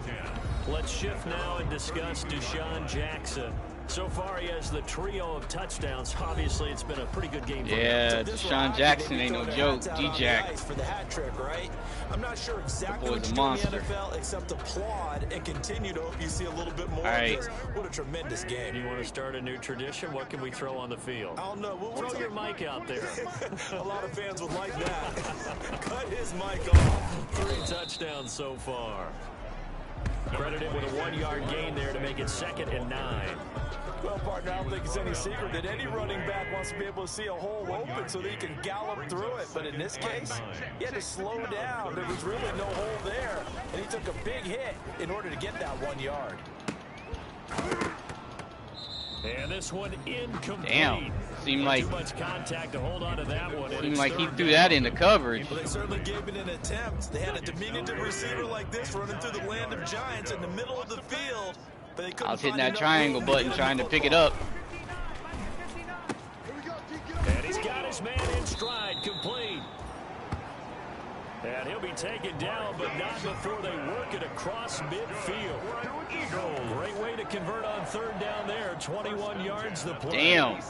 Let's shift now and discuss Deshaun Jackson. So far, he has the trio of touchdowns. Obviously, it's been a pretty good game for him. Yeah, Deshaun Jackson ain't no joke. D-Jack. For the hat trick, right? I'm not sure exactly what a you monster. do in the NFL except applaud and continue to hope you see a little bit more of this. What a tremendous game. You want to start a new tradition? What can we throw on the field? I don't know. Throw your mic out there. A lot of fans would like that. Cut his mic off. 3 touchdowns so far. Credited with a 1-yard gain there to make it 2nd and 9. Well, partner, I don't think it's any secret that any running back wants to be able to see a hole open so that he can gallop through it. But in this case, he had to slow down. There was really no hole there, and he took a big hit in order to get that 1 yard. And this one incomplete. Damn. Seemed like too much contact to hold on to that one. Seemed like he threw that into coverage. Well, they certainly gave it an attempt. They had a diminutive receiver like this running through the land of giants in the middle of the field. But they couldn't. I was hitting that triangle button trying to pick it up. And he's got his man in stride, complete. And he'll be taken down, but not before they work it across midfield. Great way to convert on third down there. 21 yards the play. Damn.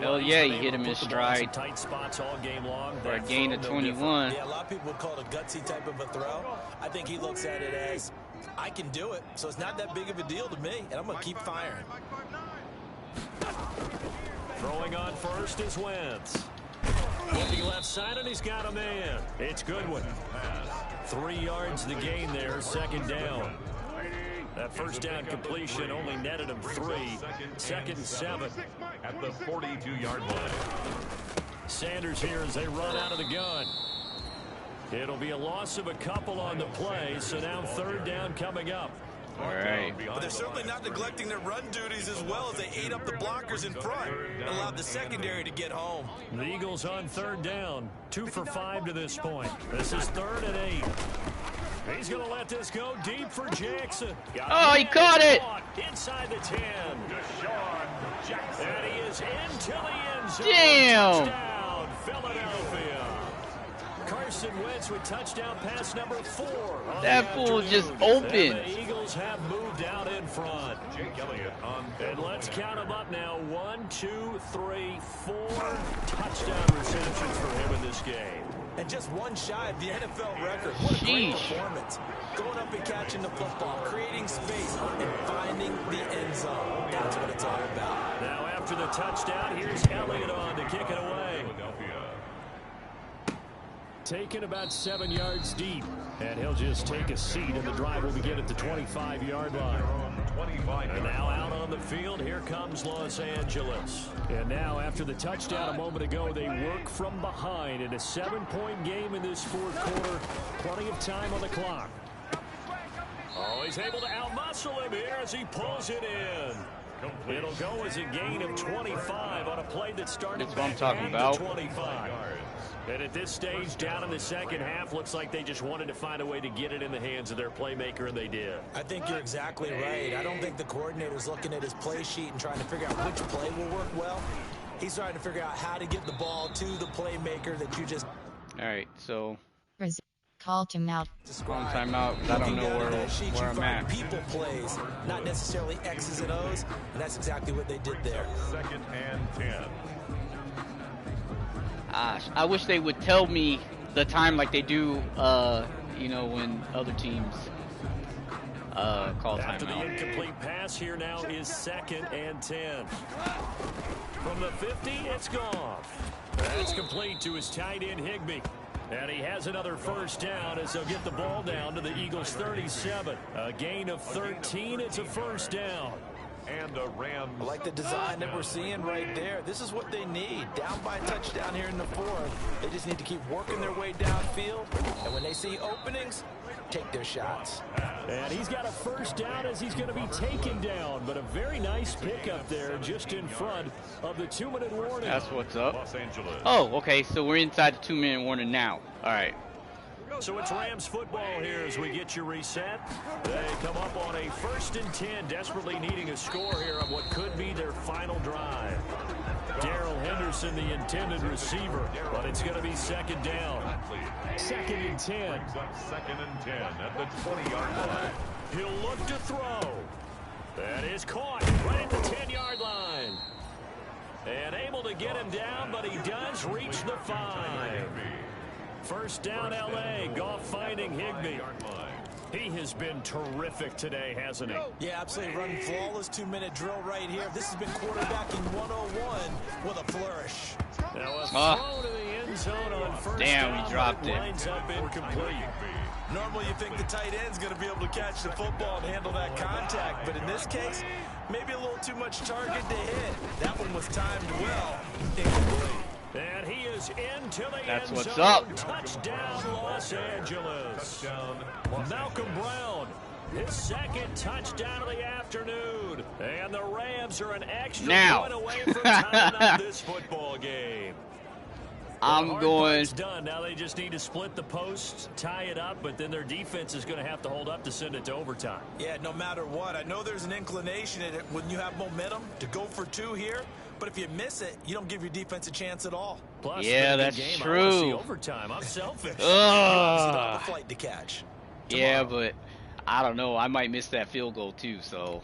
Hell yeah, you hit him in stride. Tight spots all game long. For a gain of 21. Yeah, a lot of people would call it a gutsy type of a throw. I think he looks at it as, I can do it, so it's not that big of a deal to me, and I'm going to keep firing. Throwing on first is Wentz. Looking left side, and he's got a man. It's Goodwin. 3 yards the gain there, second down. That first down completion only netted him 3. Second and 7. At the 42-yard line. Sanders here as they run out of the gun. It'll be a loss of a couple on the play, so now third down coming up. All right. But they're certainly not neglecting their run duties as well as they ate up the blockers in front and allowed the secondary to get home. The Eagles on third down. 2 for 5 to this point. This is 3rd and 8. He's going to let this go deep for Jackson. Oh, he caught it. Inside the 10. And he is into the end zone. Damn. Touchdown, Philadelphia. Carson Wentz with touchdown pass number 4. That fool just opened. The Eagles have moved out in front. And let's count them up now. 1, 2, 3, 4 touchdown receptions for him in this game. And just one shy of the NFL record. What a great performance. Going up and catching the football, creating space, and finding the end zone. That's what it's all about. Now after the touchdown, here's Elliott on to kick it away. Taken about 7 yards deep. And he'll just take a seat, and the drive will begin at the 25-yard line. And now out on the field, here comes Los Angeles. And now after the touchdown a moment ago, they work from behind in a 7-point game in this fourth quarter. Plenty of time on the clock. Oh, he's able to outmuscle him here as he pulls it in. It'll go as a gain of 25 on a play that started That's what I'm talking about. 25. And at this stage, down in the second half, looks like they just wanted to find a way to get it in the hands of their playmaker, and they did. I think you're exactly right. I don't think the coordinator's looking at his play sheet and trying to figure out which play will work well. He's trying to figure out how to get the ball to the playmaker that you just... All right, so... Call timeout. Call timeout because I don't know where I'm at. People plays, not necessarily X's and O's, and that's exactly what they did there. 2nd and 10. I wish they would tell me the time like they do, you know, when other teams call timeout. After the incomplete pass, here now is 2nd and 10. From the 50, it's gone. That's complete to his tight end, Higbee. And he has another first down as they'll get the ball down to the Eagles' 37. A gain of 13. It's a first down. And the Rams. I like the design that we're seeing right there. This is what they need. Down by a touchdown here in the 4th. They just need to keep working their way downfield. And when they see openings, take their shots. And he's got a first down as he's going to be taken down. But a very nice pickup there just in front of the 2-minute warning. That's what's up. Los Angeles. Oh, okay, so we're inside the 2-minute warning now. All right. So it's Rams football here as we get you reset. They come up on a 1st and 10, desperately needing a score here on what could be their final drive. Darrell Henderson, the intended receiver, but it's going to be 2nd down. 2nd and 10. 2nd and 10 at the 20-yard line. He'll look to throw. That is caught right at the 10-yard line. And able to get him down, but he does reach the 5. First down, L.A. Goff finding Higbee. He has been terrific today, hasn't he? Yeah, absolutely. Running flawless 2-minute drill right here. This has been quarterbacking 101 with a flourish. Now a throw to the end zone on first down. He dropped it. Lines up incomplete. Normally you think the tight end's going to be able to catch the football and handle that contact, but in this case, maybe a little too much target to hit. That one was timed well. Incomplete. And he is into the That's end what's zone. up. Touchdown, Los Angeles. Malcolm Brown, his 2nd touchdown of the afternoon. And the Rams are an extra point away from tying up this football game. I'm going. Done. Now they just need to split the posts, tie it up, but then their defense is going to have to hold up to send it to overtime. Yeah, no matter what. I know there's an inclination in it when you have momentum to go for 2 here. But if you miss it, you don't give your defense a chance at all. Plus, yeah, that's game, true. I want to see overtime. I'm selfish. You obviously don't have a flight to catch. Yeah, but I don't know. I might miss that field goal too. So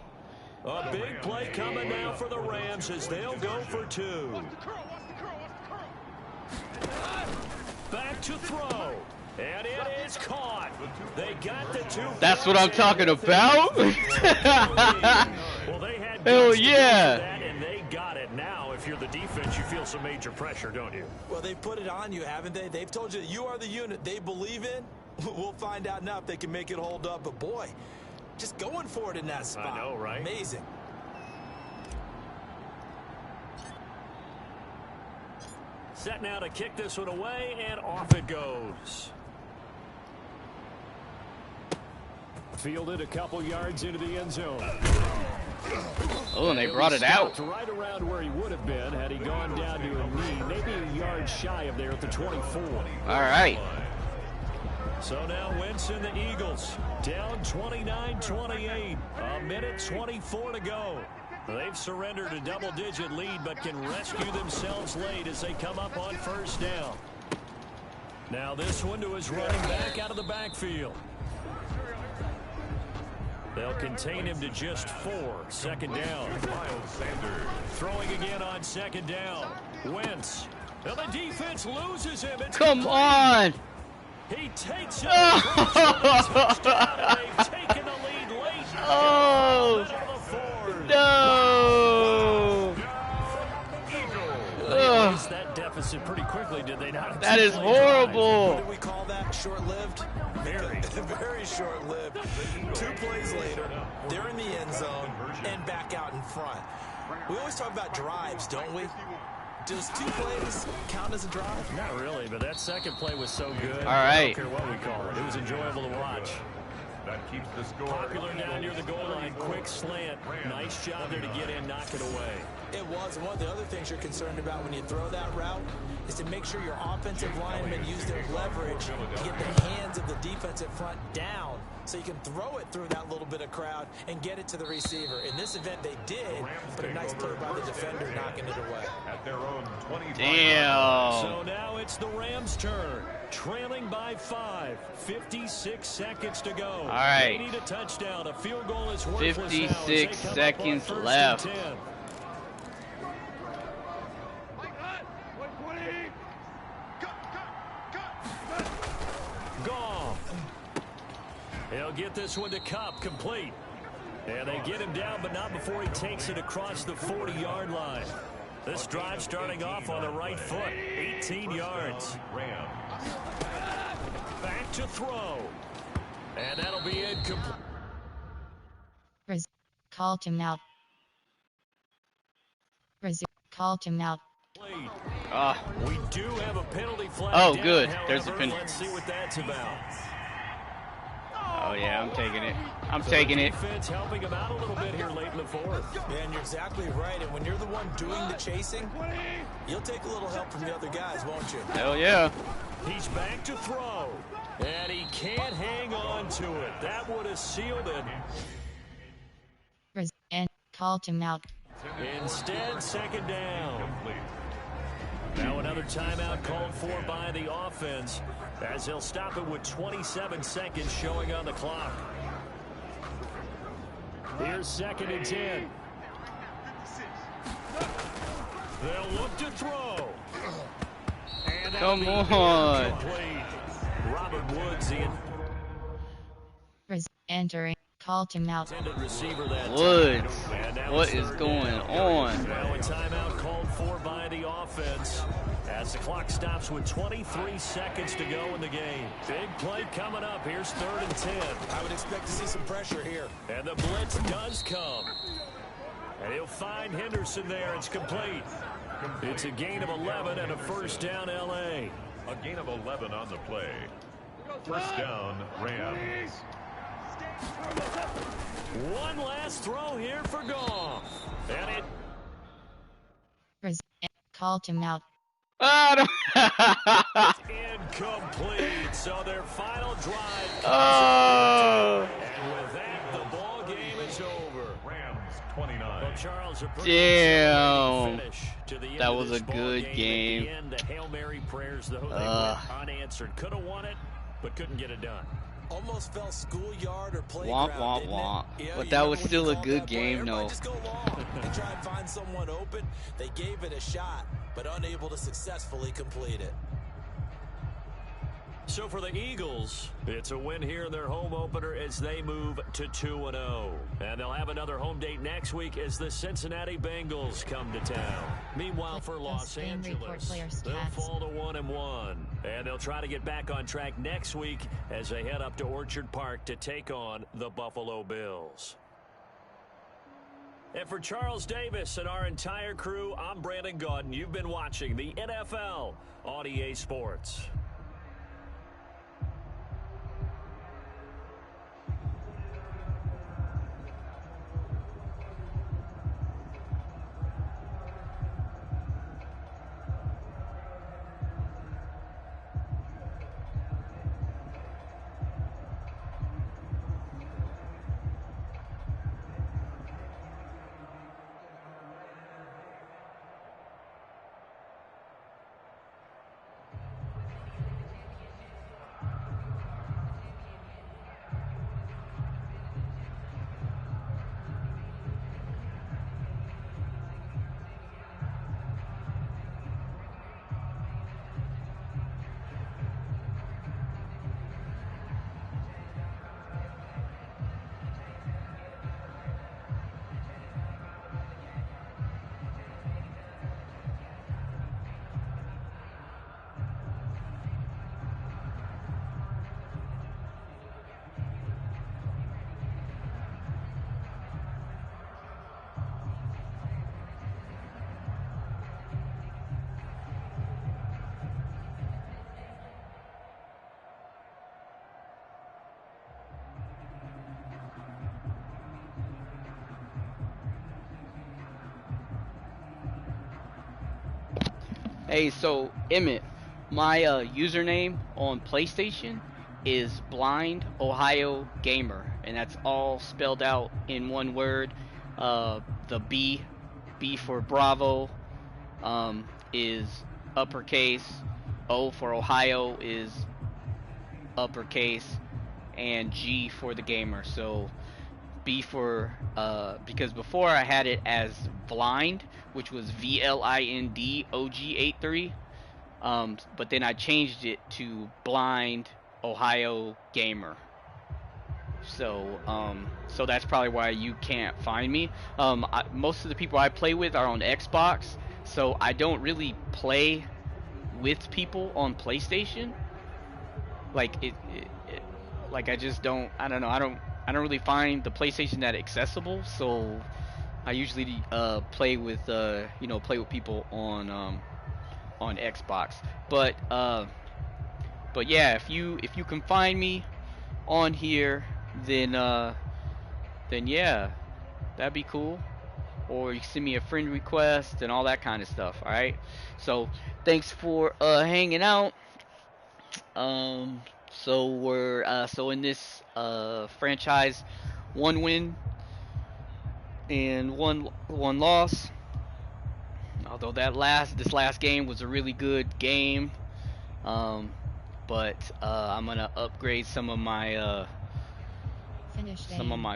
a big play coming now for the Rams as they'll go for 2. Back to throw. And it is caught. They got the 2. That's what I'm talking about. Well, they had hell yeah. That, and they got it. Now, if you're the defense, you feel some major pressure, don't you? Well, they've put it on you, haven't they? They've told you that you are the unit they believe in. We'll find out now if they can make it hold up. But, boy, just going for it in that spot. I know, right? Amazing. Set now to kick this one away, and off it goes. Fielded a couple yards into the end zone. Oh, and they brought it out. Right around where he would have been had he gone down to a knee, maybe a yard shy of there at the 24. All right. So now Wentz and the Eagles down 29-28. A minute 24 to go. They've surrendered a double-digit lead, but can rescue themselves late as they come up on first down. Now this one to his running back out of the backfield. They'll contain him to just 4. Second down. Throwing again on second down. Wentz. Now the defense loses him. Come on. He takes it across for the touchdown, and they've taken the lead late. Oh, no. They missed that deficit pretty quickly, did they not? That is horrible. What do we call that? Short-lived? Very short-lived. 2 plays later, they're in the end zone and back out in front. We always talk about drives, don't we? Does 2 plays count as a drive? Not really, but that second play was so good. All right. I don't care what we call it. It was enjoyable to watch. That keeps the score. Popular down near the goal line. Quick slant. Nice job there to get in, knock it away. It was. And one of the other things you're concerned about when you throw that route is to make sure your offensive linemen use their leverage to get the hands of the defensive front down so you can throw it through that little bit of crowd and get it to the receiver. In this event, they did, but a nice play by the defender knocking it away. At their own 25. Damn. So now it's the Rams' turn. Trailing by 5. 56 seconds to go. All right. They need a touchdown. A field goal is worthless 56 seconds left. Gone. He'll get this one to Cup, complete. And they get him down, but not before he takes it across the 40-yard line. This drive starting off on the right foot. 18 yards. Back to throw. And that'll be incomplete. Call timeout. Call timeout. We do have a penalty flag. Oh, down, good. However, There's a penalty. Let's see what that's about. Oh, yeah, I'm taking it. I'm taking it. Defense helping him out a little bit here late in the 4th. Man, you're exactly right. And when you're the one doing the chasing, you'll take a little help from the other guys, won't you? Hell yeah. He's back to throw. And he can't hang on to it. That would have sealed it. And call timeout. Instead, second down. Now another timeout called for by the offense as he'll stop it with 27 seconds showing on the clock. Here's 2nd and 10. They'll look to throw. And come on. Robert Woods in. Entering. Call timeout. Woods. What is going on? Now a timeout called for by the offense as the clock stops with 23 seconds to go in the game. Big play coming up. Here's 3rd and 10. I would expect to see some pressure here. And the blitz does come. And he'll find Henderson there. It's complete. It's a gain of 11 and a first down, L.A. A gain of 11 on the play. First down, Rams. One last throw here for Goff. And it... Call timeout. Incomplete. So their final drive. Oh. And with that, the ball game is over. Rams 29. Well, Charles, a pretty Damn. finish to the end That of was this a good game. At the end, the Hail Mary prayers, though, they went unanswered. Could have won it, but couldn't get it done. Almost fell schoolyard or playground, womp, didn't womp. it? You know, But you that remember was when still you a called good that play, game, everybody though. just go long and try and find someone open. They gave it a shot, but unable to successfully complete it. So for the Eagles, it's a win here in their home opener as they move to 2-0. And they'll have another home date next week as the Cincinnati Bengals come to town. Meanwhile, for Los Angeles, they'll fall to 1-1. And they'll try to get back on track next week as they head up to Orchard Park to take on the Buffalo Bills. And for Charles Davis and our entire crew, I'm Brandon Gaudin. You've been watching the NFL on EA Sports. Hey, so Emmett, my username on PlayStation is Blind Ohio Gamer, and that's all spelled out in one word. The B for Bravo, is uppercase. O for Ohio is uppercase, and G for the gamer. So B for because before I had it as Blind, which was VLIND OG83. But then I changed it to Blind Ohio Gamer. So so that's probably why you can't find me. Most of the people I play with are on Xbox, so I don't really play with people on PlayStation. Like like I just don't. I don't know. I don't really find the PlayStation that accessible. So I usually play with play with people on Xbox. But yeah, if you can find me on here, then yeah, that'd be cool. Or you can send me a friend request and all that kind of stuff. All right. So thanks for hanging out. So in this franchise, one win and one loss. Although this last game was a really good game. Um, but I'm gonna upgrade some of my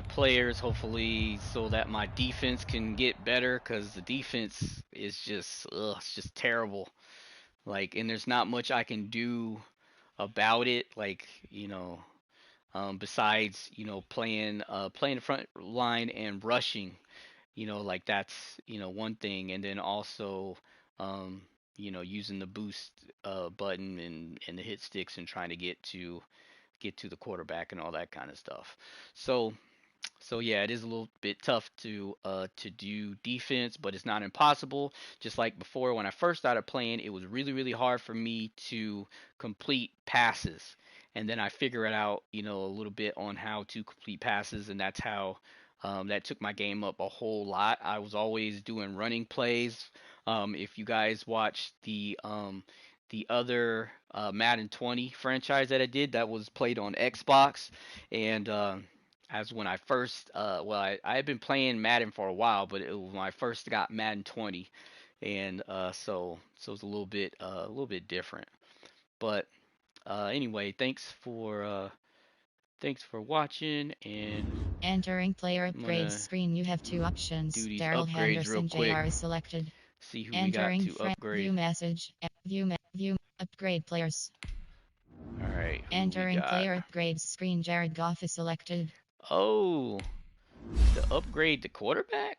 players, hopefully, so that my defense can get better. Cause the defense is it's just terrible. Like, and there's not much I can do about it. Like, besides playing the front line and rushing. Like that's one thing, and then also using the boost button and the hit sticks and trying to get to the quarterback and all that kind of stuff. So yeah, it is a little bit tough to do defense, but it's not impossible. Just like before, when I first started playing, it was really really hard for me to complete passes, and then I figured it out, a little bit on how to complete passes, and that's how that took my game up a whole lot. I was always doing running plays. If you guys watched the other Madden 20 franchise that I did, that was played on Xbox, and as when I first I had been playing Madden for a while, but it was when I first got Madden 20, and so it's a little bit different. But anyway, thanks for watching, and entering player I'm upgrades gonna screen. You have two options. do these Daryl upgrades real Henderson quick. Jr. is selected. See who we got Entering to upgrade. view message. View upgrade players. All right, who we Entering got? player upgrades screen. Jared Goff is selected. Oh, the upgrade the quarterback?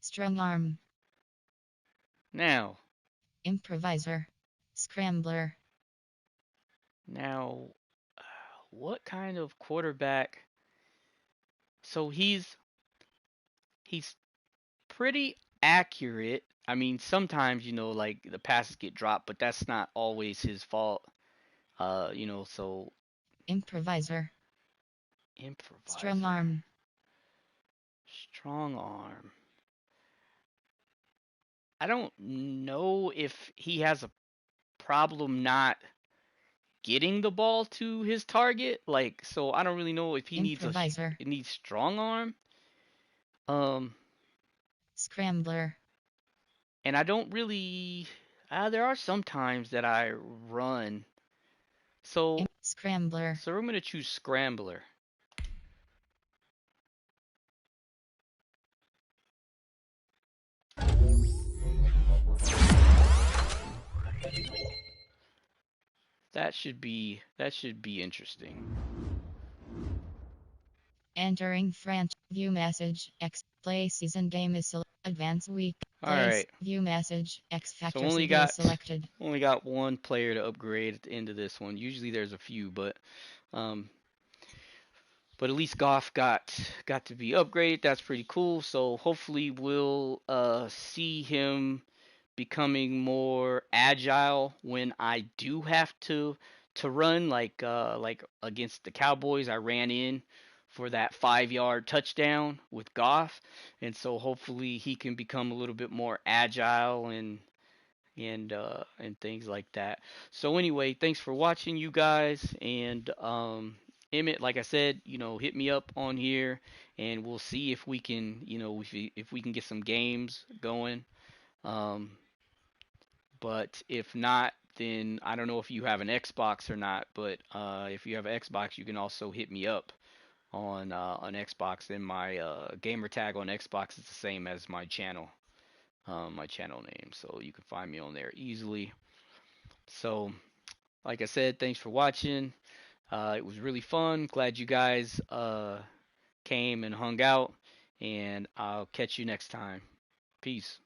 Strong arm. Now, Improviser. Scrambler. now, what kind of quarterback? So he's pretty accurate. I mean, sometimes like the passes get dropped, but that's not always his fault. So Improviser. Strong improviser, arm. strong arm. I don't know if he has a problem not getting the ball to his target. Like, so I don't really know if he Improviser. it needs strong arm. Um, Scrambler. and I don't really. There are some times that I run. So Scrambler. so I'm gonna choose scrambler. That should be interesting. Entering French. View message. X. Play season game is advanced week. All Plays. right. View message. X So factor CV is selected. only got one player to upgrade at the end of this one. Usually there's a few, um but at least Goff got to be upgraded. That's pretty cool. So hopefully we'll see him becoming more agile when I do have to run, like against the Cowboys. I ran in for that 5-yard touchdown with Goff, and so hopefully he can become a little bit more agile and things like that. So anyway, thanks for watching, you guys, and Emmett, like I said, hit me up on here, and we'll see if we can, if we can get some games going. Um, but if not, then I don't know if you have an Xbox or not. But if you have an Xbox, you can also hit me up on Xbox. And my gamer tag on Xbox is the same as my channel name, so you can find me on there easily. So, like I said, thanks for watching. It was really fun. Glad you guys came and hung out, and I'll catch you next time. Peace.